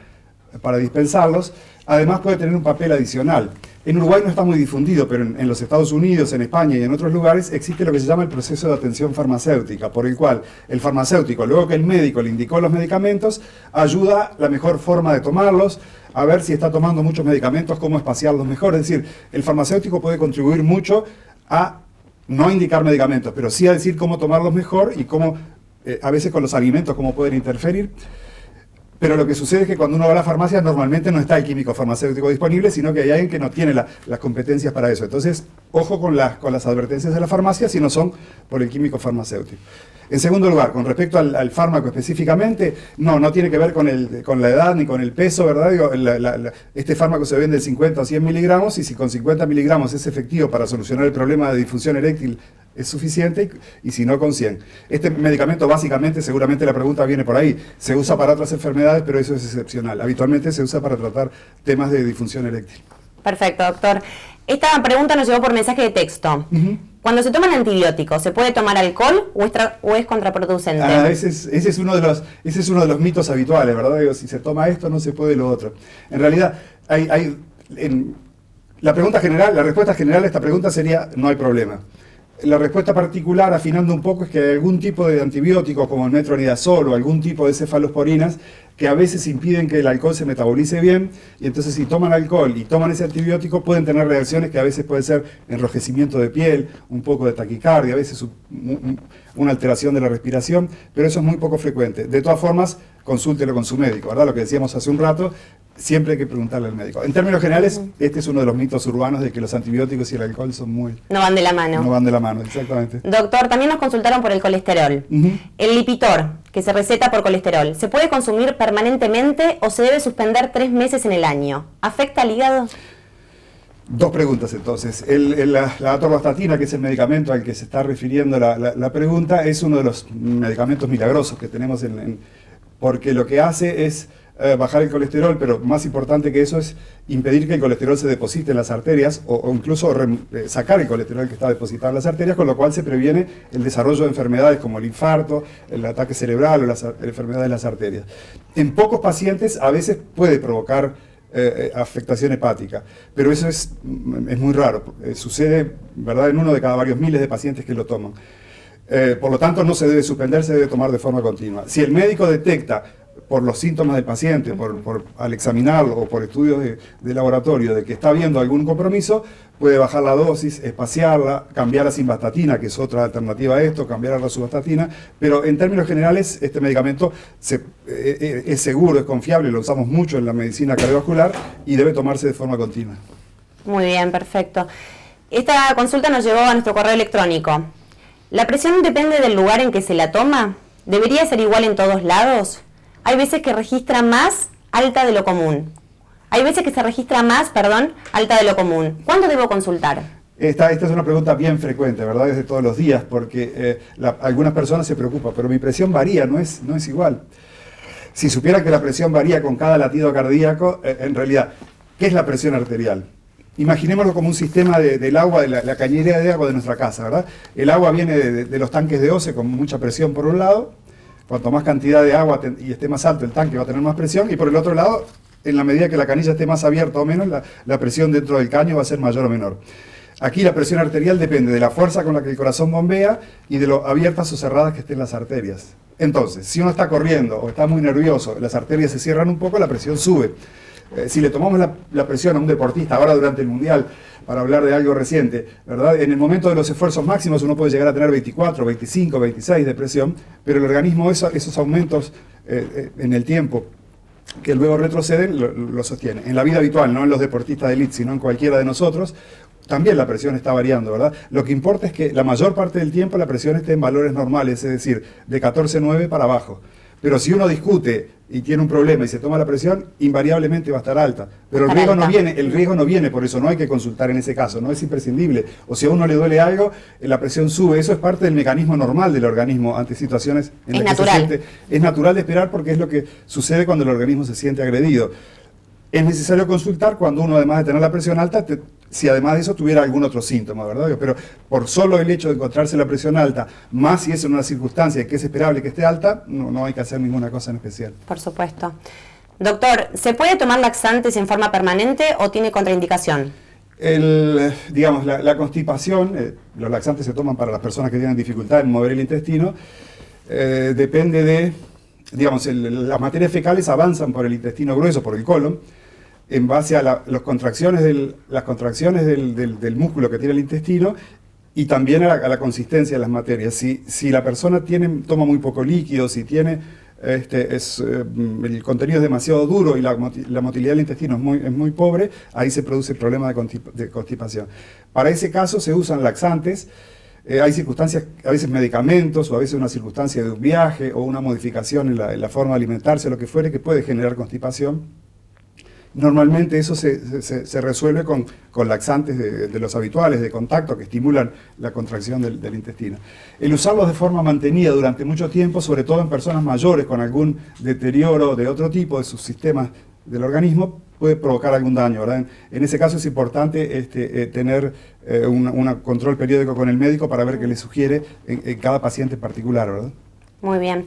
para dispensarlos. Además puede tener un papel adicional. En Uruguay no está muy difundido, pero en los Estados Unidos, en España y en otros lugares existe lo que se llama el proceso de atención farmacéutica, por el cual el farmacéutico, luego que el médico le indicó los medicamentos, ayuda la mejor forma de tomarlos, a ver si está tomando muchos medicamentos, cómo espaciarlos mejor. Es decir, el farmacéutico puede contribuir mucho a no indicar medicamentos, pero sí a decir cómo tomarlos mejor y cómo, a veces con los alimentos, cómo pueden interferir. Pero lo que sucede es que cuando uno va a la farmacia normalmente no está el químico farmacéutico disponible, sino que hay alguien que no tiene las competencias para eso. Entonces, ojo con las advertencias de la farmacia si no son por el químico farmacéutico. En segundo lugar, con respecto al fármaco específicamente, no tiene que ver con la edad ni con el peso, ¿verdad? Digo, este fármaco se vende de 50 o 100 miligramos y si con 50 miligramos es efectivo para solucionar el problema de disfunción eréctil es suficiente y si no con 100. Este medicamento básicamente, seguramente la pregunta viene por ahí, se usa para otras enfermedades, pero eso es excepcional. Habitualmente se usa para tratar temas de disfunción eréctil. Perfecto, doctor. Esta pregunta nos llegó por mensaje de texto. Cuando se toman antibióticos, ¿se puede tomar alcohol o es contraproducente? Ese es uno de los mitos habituales, ¿verdad? Digo, si se toma esto, no se puede lo otro. En realidad, la respuesta general a esta pregunta sería, no hay problema. La respuesta particular, afinando un poco, es que hay algún tipo de antibióticos como el metronidazol o algún tipo de cefalosporinas que a veces impiden que el alcohol se metabolice bien, y entonces si toman alcohol y toman ese antibiótico pueden tener reacciones que a veces pueden ser enrojecimiento de piel, un poco de taquicardia, a veces una alteración de la respiración, pero eso es muy poco frecuente. De todas formas, consúltelo con su médico, ¿verdad? Lo que decíamos hace un rato, siempre hay que preguntarle al médico. En términos generales, este es uno de los mitos urbanos de que los antibióticos y el alcohol son muy... No van de la mano. No van de la mano, exactamente. Doctor, también nos consultaron por el colesterol. El Lipitor, que se receta por colesterol, ¿se puede consumir permanentemente o se debe suspender 3 meses en el año? ¿Afecta al hígado? Dos preguntas entonces. La atorvastatina, que es el medicamento al que se está refiriendo la pregunta, es uno de los medicamentos milagrosos que tenemos porque lo que hace es bajar el colesterol, pero más importante que eso es impedir que el colesterol se deposite en las arterias o incluso sacar el colesterol que está depositado en las arterias, con lo cual se previene el desarrollo de enfermedades como el infarto, el ataque cerebral o las enfermedades de las arterias. En pocos pacientes a veces puede provocar afectación hepática, pero eso es muy raro. Sucede, ¿verdad?, en uno de cada varios miles de pacientes que lo toman. Por lo tanto, no se debe suspender, se debe tomar de forma continua. Si el médico detecta por los síntomas del paciente, al examinarlo o por estudios de laboratorio de que está habiendo algún compromiso, puede bajar la dosis, espaciarla, cambiar a simvastatina, que es otra alternativa a esto, cambiar a la rosuvastatina, pero en términos generales este medicamento es seguro, es confiable, lo usamos mucho en la medicina cardiovascular y debe tomarse de forma continua. Muy bien, perfecto. Esta consulta nos llegó a nuestro correo electrónico. ¿La presión depende del lugar en que se la toma? ¿Debería ser igual en todos lados? Hay veces que registra más alta de lo común. Alta de lo común. ¿Cuándo debo consultar? Esta es una pregunta bien frecuente, ¿verdad? Es de todos los días, porque algunas personas se preocupan, pero mi presión varía, no es igual. Si supiera que la presión varía con cada latido cardíaco, en realidad, ¿qué es la presión arterial? Imaginémoslo como un sistema del agua, de la cañería de agua de nuestra casa, ¿verdad? El agua viene de los tanques de OCE con mucha presión por un lado. Cuanto más cantidad de agua y esté más alto el tanque va a tener más presión, y por el otro lado, en la medida que la canilla esté más abierta o menos, la presión dentro del caño va a ser mayor o menor. Aquí la presión arterial depende de la fuerza con la que el corazón bombea y de lo abiertas o cerradas que estén las arterias. Entonces, si uno está corriendo o está muy nervioso, las arterias se cierran un poco, la presión sube. Si le tomamos la presión a un deportista ahora durante el Mundial, para hablar de algo reciente, ¿verdad? En el momento de los esfuerzos máximos uno puede llegar a tener 24, 25, 26 de presión, pero el organismo esos aumentos en el tiempo que luego retroceden lo sostiene. En la vida habitual, no en los deportistas de élite, sino en cualquiera de nosotros, también la presión está variando, ¿verdad? Lo que importa es que la mayor parte del tiempo la presión esté en valores normales, es decir, de 14,9 para abajo. Pero si uno discute y tiene un problema y se toma la presión, invariablemente va a estar alta. Pero el riesgo no viene por eso, no hay que consultar en ese caso, no es imprescindible. O si a uno le duele algo, la presión sube. Eso es parte del mecanismo normal del organismo ante situaciones en las que se siente. Es natural de esperar porque es lo que sucede cuando el organismo se siente agredido. Es necesario consultar cuando uno, además de tener la presión alta, si además de eso tuviera algún otro síntoma, ¿verdad? Pero por solo el hecho de encontrarse la presión alta, más si es en una circunstancia en que es esperable que esté alta, no hay que hacer ninguna cosa en especial. Por supuesto. Doctor, ¿se puede tomar laxantes en forma permanente o tiene contraindicación? Digamos, la constipación, los laxantes se toman para las personas que tienen dificultad en mover el intestino, depende de, digamos, las materias fecales avanzan por el intestino grueso, por el colon, en base a las contracciones del músculo que tiene el intestino y también a la consistencia de las materias. Si la persona toma muy poco líquido, si tiene el contenido es demasiado duro y la motilidad del intestino es muy pobre, ahí se produce el problema de constipación. Para ese caso se usan laxantes, hay circunstancias, a veces medicamentos o a veces una circunstancia de un viaje o una modificación en la forma de alimentarse, lo que fuere, que puede generar constipación. Normalmente eso se resuelve con laxantes de los habituales, de contacto, que estimulan la contracción del intestino. El usarlos de forma mantenida durante mucho tiempo, sobre todo en personas mayores con algún deterioro de otro tipo de sus sistemas del organismo, puede provocar algún daño, ¿verdad? En ese caso es importante tener un control periódico con el médico para ver qué le sugiere en cada paciente en particular, ¿verdad? Muy bien.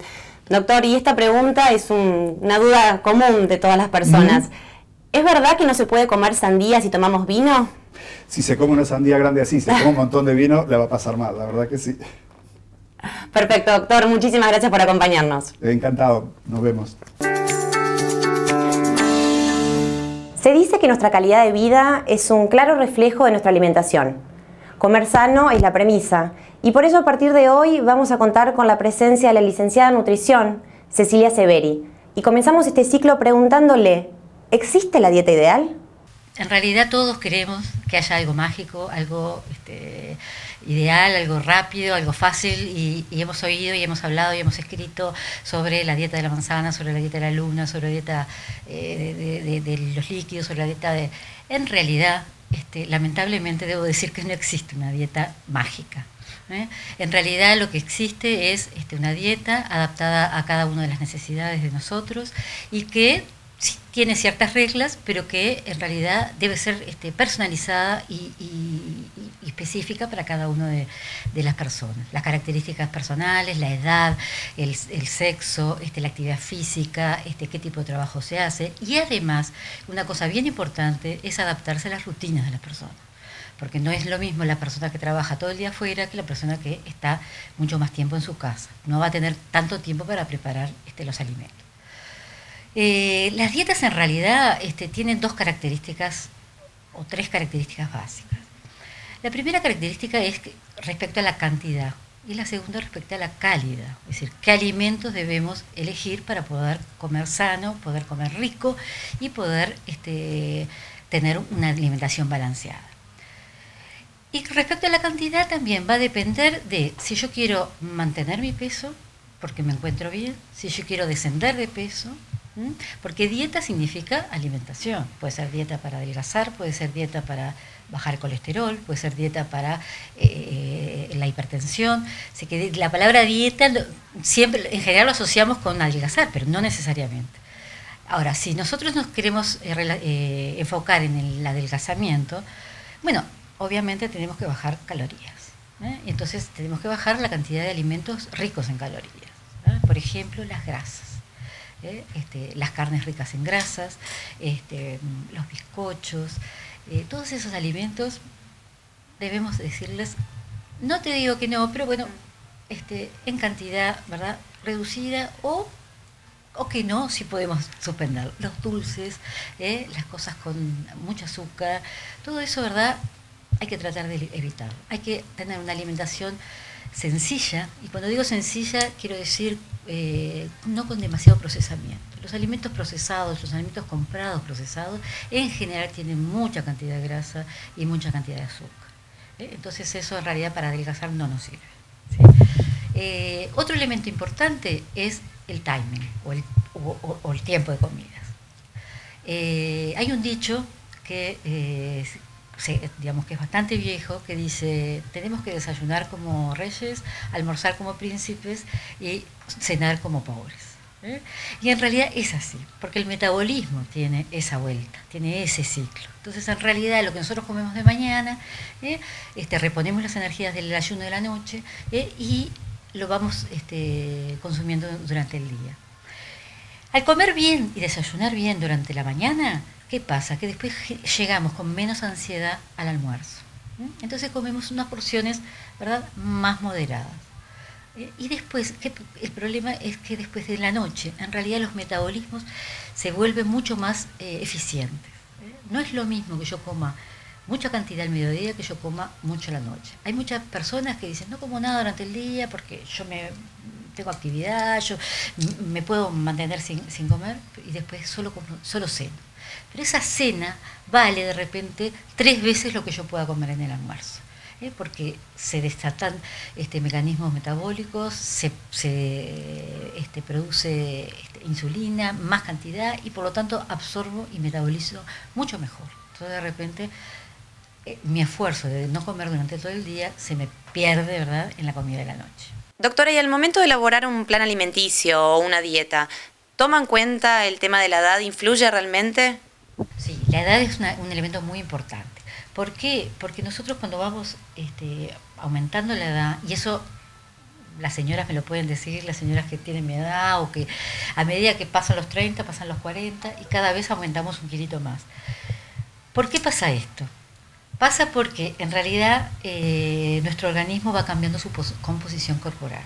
Doctor, y esta pregunta es una duda común de todas las personas. ¿Es verdad que no se puede comer sandía si tomamos vino? Si se come una sandía grande así, si come un montón de vino, le va a pasar mal, la verdad que sí. Perfecto, doctor. Muchísimas gracias por acompañarnos. Encantado. Nos vemos. Se dice que nuestra calidad de vida es un claro reflejo de nuestra alimentación. Comer sano es la premisa, y por eso a partir de hoy vamos a contar con la presencia de la licenciada en nutrición, Cecilia Severi. Y comenzamos este ciclo preguntándole: ¿existe la dieta ideal? En realidad todos queremos que haya algo mágico, algo ideal, algo rápido, algo fácil, y hemos oído y hemos hablado y hemos escrito sobre la dieta de la manzana, sobre la dieta de la luna, sobre la dieta de los líquidos, sobre la dieta de... En realidad, lamentablemente debo decir que no existe una dieta mágica. En realidad lo que existe es una dieta adaptada a cada una de las necesidades de nosotros y que sí tiene ciertas reglas, pero que en realidad debe ser personalizada y específica para cada una de las personas. Las características personales, la edad, el sexo, la actividad física, qué tipo de trabajo se hace. Y además, una cosa bien importante es adaptarse a las rutinas de las personas. Porque no es lo mismo la persona que trabaja todo el día afuera que la persona que está mucho más tiempo en su casa. No va a tener tanto tiempo para preparar los alimentos. Las dietas en realidad tienen dos características o tres características básicas. La primera característica es respecto a la cantidad y la segunda respecto a la calidad, es decir, qué alimentos debemos elegir para poder comer sano, poder comer rico y poder tener una alimentación balanceada. Y respecto a la cantidad también va a depender de si yo quiero mantener mi peso porque me encuentro bien, si yo quiero descender de peso, porque dieta significa alimentación. Puede ser dieta para adelgazar, puede ser dieta para bajar el colesterol, puede ser dieta para la hipertensión. Así que la palabra dieta siempre, en general, lo asociamos con adelgazar, pero no necesariamente. Ahora, si nosotros nos queremos enfocar en el adelgazamiento, bueno, obviamente tenemos que bajar calorías. Entonces tenemos que bajar la cantidad de alimentos ricos en calorías. Por ejemplo, las grasas. Las carnes ricas en grasas, los bizcochos, todos esos alimentos debemos decirles, no te digo que no, pero bueno, en cantidad, ¿verdad?, reducida o que no, si podemos suspender. Los dulces, las cosas con mucho azúcar, todo eso, ¿verdad?, hay que tratar de evitar. Hay que tener una alimentación sencilla, y cuando digo sencilla quiero decir no con demasiado procesamiento. Los alimentos procesados, los alimentos comprados procesados, en general tienen mucha cantidad de grasa y mucha cantidad de azúcar. Entonces eso en realidad para adelgazar no nos sirve. ¿Sí? Otro elemento importante es el timing o el tiempo de comidas. Hay un dicho que digamos que es bastante viejo, que dice: tenemos que desayunar como reyes, almorzar como príncipes y cenar como pobres. Y en realidad es así, porque el metabolismo tiene esa vuelta, tiene ese ciclo. Entonces en realidad lo que nosotros comemos de mañana, reponemos las energías del ayuno de la noche y lo vamos consumiendo durante el día. Al comer bien y desayunar bien durante la mañana, ¿qué pasa? Que después llegamos con menos ansiedad al almuerzo. Entonces comemos unas porciones, ¿verdad?, más moderadas. Y después, el problema es que después de la noche, en realidad los metabolismos se vuelven mucho más eficientes. No es lo mismo que yo coma mucha cantidad al mediodía que yo coma mucho a la noche. Hay muchas personas que dicen, no como nada durante el día porque yo tengo actividad, yo me puedo mantener sin comer y después solo ceno. Pero esa cena vale de repente 3 veces lo que yo pueda comer en el almuerzo. Porque se desatan mecanismos metabólicos, se produce insulina, más cantidad, y por lo tanto absorbo y metabolizo mucho mejor. Entonces de repente mi esfuerzo de no comer durante todo el día se me pierde, ¿verdad?, en la comida de la noche. Doctora, y al momento de elaborar un plan alimenticio o una dieta, ¿toma en cuenta el tema de la edad? ¿Influye realmente? Sí, la edad es un elemento muy importante. ¿Por qué? Porque nosotros cuando vamos aumentando la edad, y eso las señoras me lo pueden decir, las señoras que tienen mi edad, o que a medida que pasan los 30, pasan los 40, y cada vez aumentamos un kilito más. ¿Por qué pasa esto? Pasa porque en realidad nuestro organismo va cambiando su composición corporal.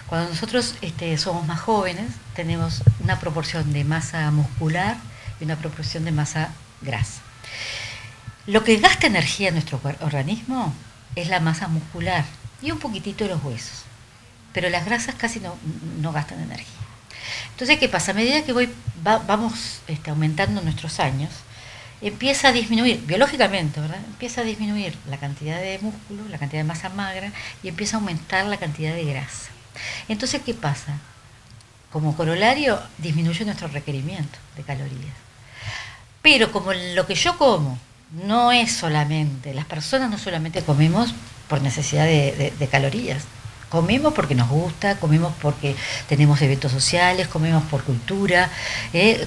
Cuando nosotros somos más jóvenes, tenemos una proporción de masa muscular y una proporción de masa grasa. Lo que gasta energía en nuestro organismo es la masa muscular y un poquitito de los huesos, pero las grasas casi no gastan energía. Entonces, ¿qué pasa? A medida que vamos aumentando nuestros años, empieza a disminuir, biológicamente, ¿verdad? Empieza a disminuir la cantidad de músculo, la cantidad de masa magra, y empieza a aumentar la cantidad de grasa. Entonces, ¿qué pasa? Como corolario, disminuye nuestro requerimiento de calorías. Pero como lo que yo como no es solamente, las personas no solamente comemos por necesidad de calorías, comemos porque nos gusta, comemos porque tenemos eventos sociales, comemos por cultura,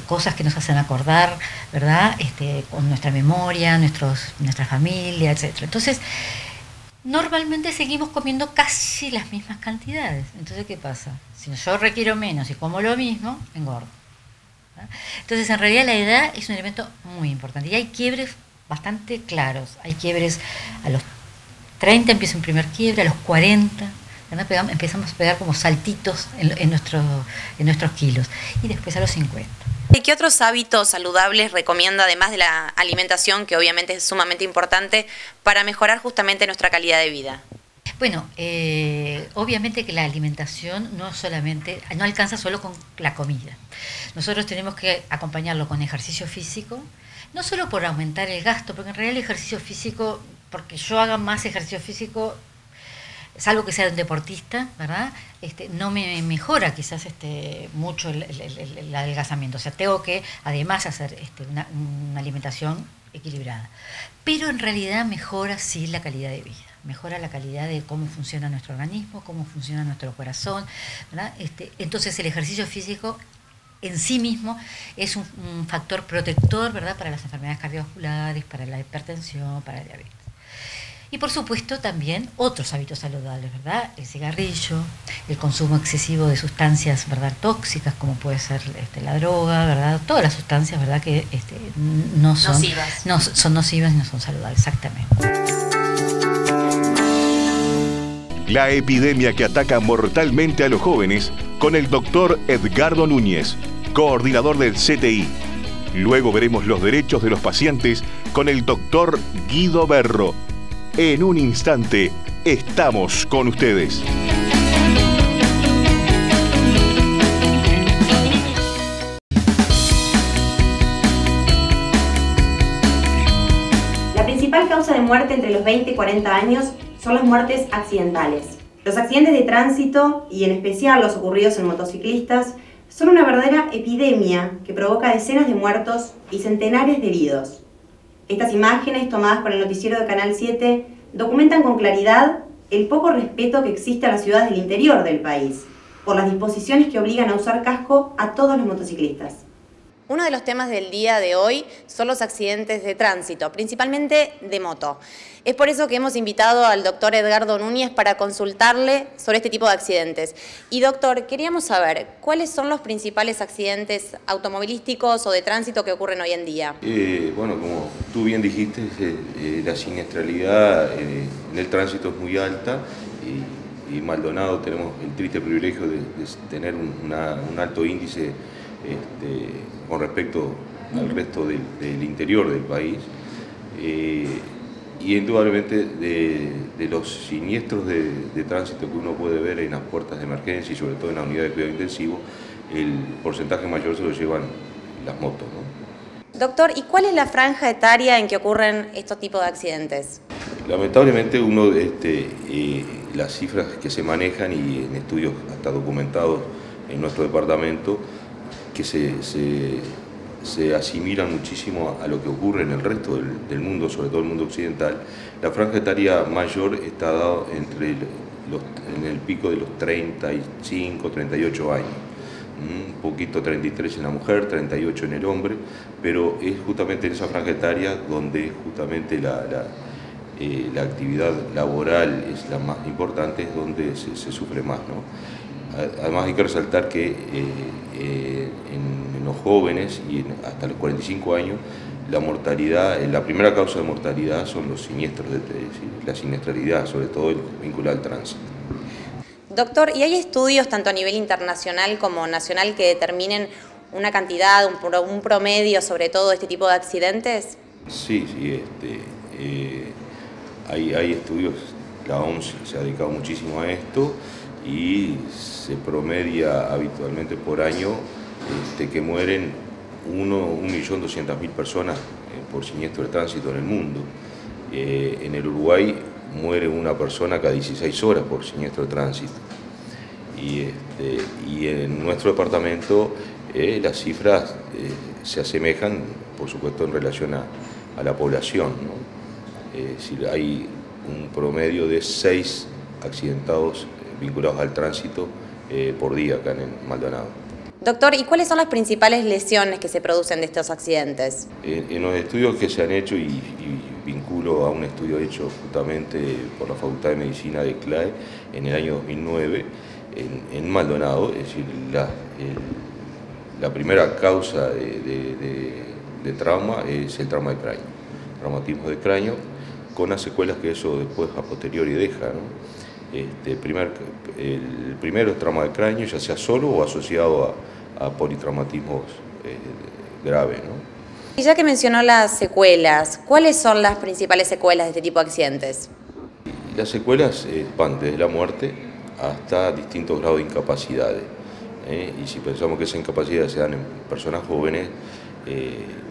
cosas que nos hacen acordar, ¿verdad?, con nuestra memoria, nuestra familia, etc. Entonces, normalmente seguimos comiendo casi las mismas cantidades. Entonces, ¿qué pasa? Si yo requiero menos y como lo mismo, engordo. Entonces, en realidad la edad es un elemento muy importante. Y hay quiebres bastante claros. Hay quiebres a los 30 empieza un primer quiebre, a los 40 empezamos a pegar como saltitos en nuestros kilos, y después a los 50. ¿Y qué otros hábitos saludables recomienda, además de la alimentación, que obviamente es sumamente importante, para mejorar justamente nuestra calidad de vida? Bueno, obviamente que la alimentación no alcanza solo con la comida. Nosotros tenemos que acompañarlo con ejercicio físico, no solo por aumentar el gasto, porque en realidad el ejercicio físico, porque yo haga más ejercicio físico, salvo que sea un deportista, ¿verdad?, no me mejora quizás mucho el adelgazamiento. O sea, tengo que además hacer una alimentación equilibrada. Pero en realidad mejora sí la calidad de vida, mejora la calidad de cómo funciona nuestro organismo, cómo funciona nuestro corazón, ¿verdad? Entonces el ejercicio físico en sí mismo es un factor protector, ¿verdad?, para las enfermedades cardiovasculares, para la hipertensión, para la diabetes. Y por supuesto también otros hábitos saludables, ¿verdad? El cigarrillo, el consumo excesivo de sustancias, ¿verdad?, tóxicas, como puede ser la droga, ¿verdad? Todas las sustancias, ¿verdad?, que son nocivas y no son saludables, exactamente. La epidemia que ataca mortalmente a los jóvenes, con el doctor Edgardo Núñez, coordinador del CTI. Luego veremos los derechos de los pacientes con el doctor Guido Berro. En un instante, estamos con ustedes. La principal causa de muerte entre los 20 y 40 años son las muertes accidentales. Los accidentes de tránsito, y en especial los ocurridos en motociclistas, son una verdadera epidemia que provoca decenas de muertos y centenares de heridos. Estas imágenes, tomadas por el noticiero de Canal 7, documentan con claridad el poco respeto que existe a las ciudades del interior del país, por las disposiciones que obligan a usar casco a todos los motociclistas. Uno de los temas del día de hoy son los accidentes de tránsito, principalmente de moto. Es por eso que hemos invitado al doctor Edgardo Núñez para consultarle sobre este tipo de accidentes. Y doctor, queríamos saber, ¿cuáles son los principales accidentes automovilísticos o de tránsito que ocurren hoy en día? Bueno, como tú bien dijiste, la siniestralidad en el tránsito es muy alta y Maldonado tenemos el triste privilegio de tener un alto índice con respecto al resto del interior del país, y indudablemente de los siniestros de tránsito que uno puede ver en las puertas de emergencia y sobre todo en la unidad de cuidado intensivo, el porcentaje mayor se lo llevan las motos, ¿no? Doctor, ¿y cuál es la franja etaria en que ocurren estos tipos de accidentes? Lamentablemente las cifras que se manejan y en estudios hasta documentados en nuestro departamento, que se asimilan muchísimo a lo que ocurre en el resto del mundo, sobre todo el mundo occidental. La franja etaria mayor está dado en el pico de los 35, 38 años. Un poquito 33 en la mujer, 38 en el hombre, pero es justamente en esa franja etaria donde justamente la actividad laboral es la más importante, es donde se sufre más, ¿no? Además hay que resaltar que en los jóvenes y hasta los 45 años la mortalidad, la primera causa de mortalidad son los siniestros, la siniestralidad, sobre todo vinculada al tránsito. Doctor, ¿y hay estudios tanto a nivel internacional como nacional que determinen una cantidad, un promedio sobre todo este tipo de accidentes? Sí, hay estudios, la OMS se ha dedicado muchísimo a esto y se promedia habitualmente por año que mueren 1.200.000 personas por siniestro de tránsito en el mundo. En el Uruguay muere una persona cada 16 horas por siniestro de tránsito. Y en nuestro departamento las cifras se asemejan, por supuesto, en relación a la población, ¿no? Es decir, hay un promedio de 6 accidentados vinculados al tránsito por día acá en Maldonado. Doctor, ¿y cuáles son las principales lesiones que se producen de estos accidentes? En los estudios que se han hecho, y vinculo a un estudio hecho justamente por la Facultad de Medicina de CLAE en el año 2009, en Maldonado, es decir, la primera causa de trauma es el trauma de cráneo, traumatismo de cráneo, con las secuelas que eso después a posteriori deja, ¿no? El primero es trauma de cráneo, ya sea solo o asociado a politraumatismos graves, ¿no? Y ya que mencionó las secuelas, ¿cuáles son las principales secuelas de este tipo de accidentes? Las secuelas van desde la muerte hasta distintos grados de incapacidades. Y si pensamos que esas incapacidades se dan en personas jóvenes,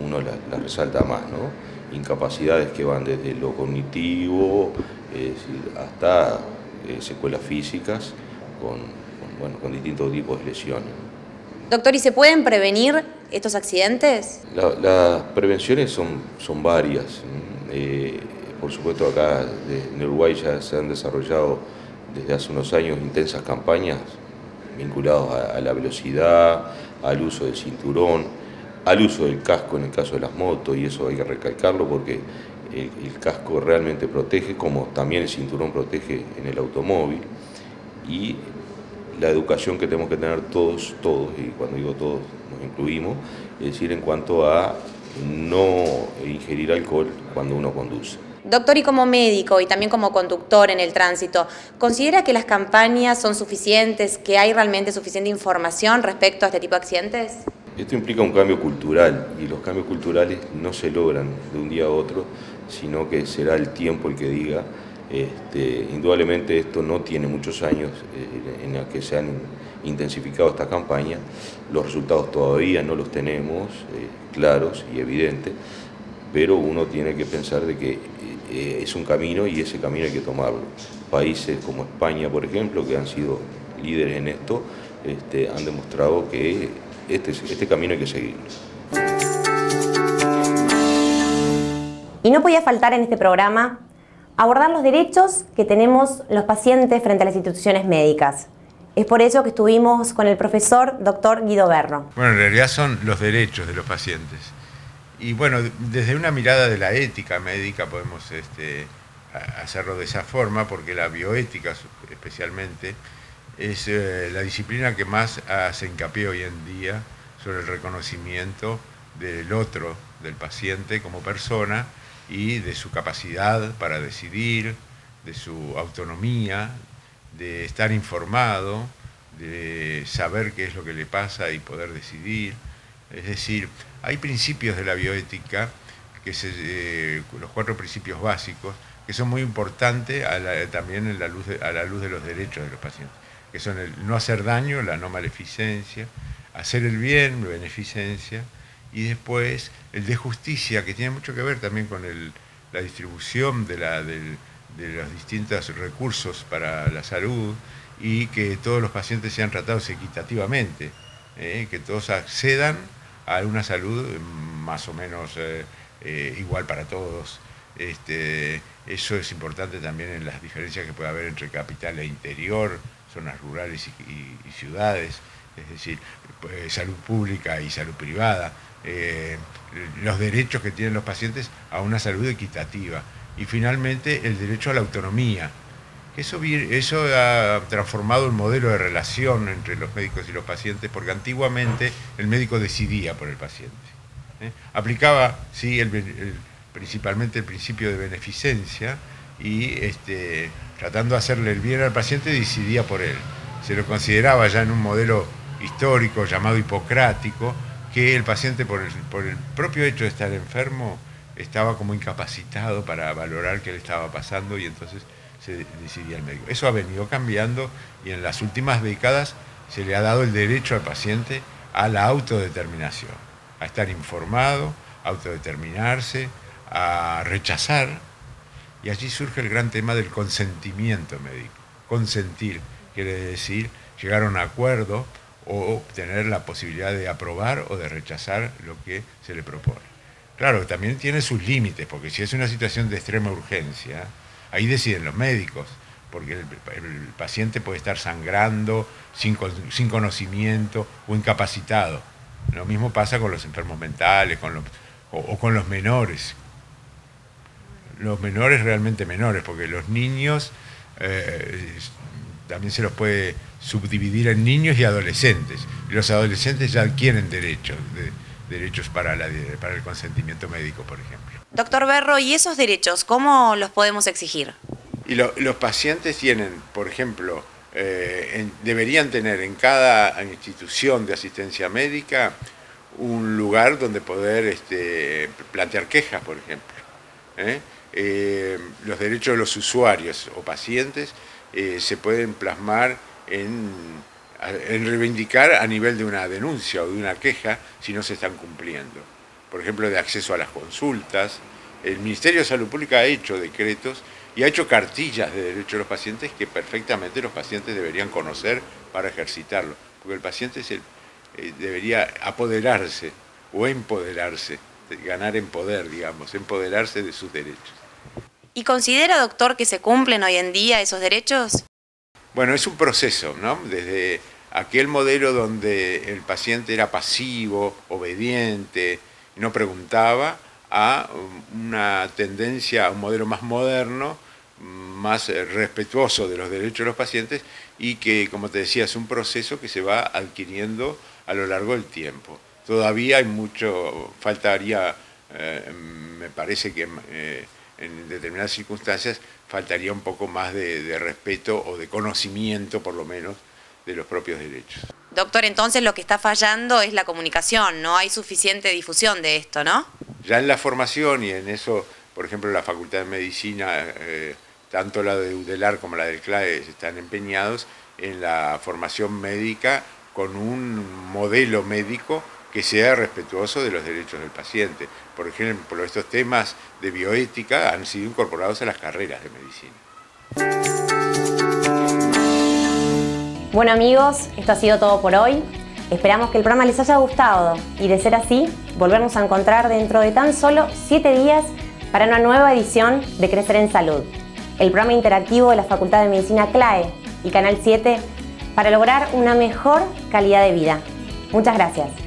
uno las resalta más, ¿no? Incapacidades que van desde lo cognitivo hasta secuelas físicas con distintos tipos de lesiones. Doctor, ¿y se pueden prevenir estos accidentes? Las prevenciones son varias. Por supuesto, acá en Uruguay ya se han desarrollado desde hace unos años intensas campañas vinculadas a la velocidad, al uso del cinturón, al uso del casco en el caso de las motos, y eso hay que recalcarlo porque el casco realmente protege, como también el cinturón protege en el automóvil, y la educación que tenemos que tener todos, y cuando digo todos nos incluimos, es decir, en cuanto a no ingerir alcohol cuando uno conduce. Doctor, y como médico y también como conductor en el tránsito, ¿considera que las campañas son suficientes, que hay realmente suficiente información respecto a este tipo de accidentes? Esto implica un cambio cultural, y los cambios culturales no se logran de un día a otro, sino que será el tiempo el que diga. Indudablemente esto no tiene muchos años en los que se han intensificado estas campañas, los resultados todavía no los tenemos claros y evidentes, pero uno tiene que pensar de que es un camino y ese camino hay que tomarlo. Países como España, por ejemplo, que han sido líderes en esto, han demostrado que este camino hay que seguirlo. Y no podía faltar en este programa abordar los derechos que tenemos los pacientes frente a las instituciones médicas. Es por ello que estuvimos con el profesor Dr. Guido Berro. Bueno, en realidad son los derechos de los pacientes. Y bueno, desde una mirada de la ética médica podemos hacerlo de esa forma, porque la bioética especialmente es la disciplina que más hace hincapié hoy en día sobre el reconocimiento del otro, del paciente como persona, y de su capacidad para decidir, de su autonomía, de estar informado, de saber qué es lo que le pasa y poder decidir. Es decir, hay principios de la bioética, los 4 principios básicos, que son muy importantes también a la luz de los derechos de los pacientes, que son el no hacer daño, la no maleficencia, hacer el bien, la beneficencia, y después el de justicia, que tiene mucho que ver también con la distribución de los distintos recursos para la salud, y que todos los pacientes sean tratados equitativamente, que todos accedan a una salud más o menos igual para todos. Eso es importante también en las diferencias que puede haber entre capital e interior, zonas rurales y ciudades, es decir, salud pública y salud privada, los derechos que tienen los pacientes a una salud equitativa, y finalmente el derecho a la autonomía. Eso ha transformado el modelo de relación entre los médicos y los pacientes, porque antiguamente el médico decidía por el paciente. Aplicaba, sí, principalmente el principio de beneficencia, y tratando de hacerle el bien al paciente decidía por él. Se lo consideraba ya en un modelo histórico llamado hipocrático, que el paciente por el propio hecho de estar enfermo estaba como incapacitado para valorar qué le estaba pasando, y entonces se decidía el médico. Eso ha venido cambiando, y en las últimas décadas se le ha dado el derecho al paciente a la autodeterminación, a estar informado, a autodeterminarse, a rechazar, y allí surge el gran tema del consentimiento médico. Consentir quiere decir llegar a un acuerdo o tener la posibilidad de aprobar o de rechazar lo que se le propone. Claro, también tiene sus límites, porque si es una situación de extrema urgencia, ahí deciden los médicos, porque el paciente puede estar sangrando sin conocimiento o incapacitado. Lo mismo pasa con los enfermos mentales o con los menores. Los menores realmente menores, porque los niños también se los puede subdividir en niños y adolescentes. Y los adolescentes ya adquieren derechos para el consentimiento médico, por ejemplo. Doctor Berro, ¿y esos derechos cómo los podemos exigir? Y los pacientes tienen, por ejemplo, deberían tener en cada institución de asistencia médica un lugar donde poder plantear quejas, por ejemplo. Los derechos de los usuarios o pacientes se pueden plasmar en reivindicar a nivel de una denuncia o de una queja si no se están cumpliendo. Por ejemplo, de acceso a las consultas. El Ministerio de Salud Pública ha hecho decretos y ha hecho cartillas de derechos de los pacientes que perfectamente los pacientes deberían conocer para ejercitarlo, porque el paciente debería apoderarse o empoderarse, ganar en poder, digamos, empoderarse de sus derechos. ¿Y considera, doctor, que se cumplen hoy en día esos derechos? Bueno, es un proceso, ¿no? Desde aquel modelo donde el paciente era pasivo, obediente, no preguntaba, a una tendencia a un modelo más moderno, más respetuoso de los derechos de los pacientes, y que, como te decía, es un proceso que se va adquiriendo a lo largo del tiempo. Todavía hay mucho, faltaría, me parece que en determinadas circunstancias faltaría un poco más de respeto o de conocimiento, por lo menos, de los propios derechos. Doctor, entonces lo que está fallando es la comunicación, no hay suficiente difusión de esto, ¿no? Ya en la formación, y en eso, por ejemplo, la Facultad de Medicina, tanto la de UDELAR como la del CLAE están empeñados en la formación médica con un modelo médico que sea respetuoso de los derechos del paciente. Por ejemplo, estos temas de bioética han sido incorporados a las carreras de medicina. Bueno amigos, esto ha sido todo por hoy. Esperamos que el programa les haya gustado y, de ser así, volvernos a encontrar dentro de tan solo 7 días para una nueva edición de Crecer en Salud, el programa interactivo de la Facultad de Medicina CLAE y Canal 7 para lograr una mejor calidad de vida. Muchas gracias.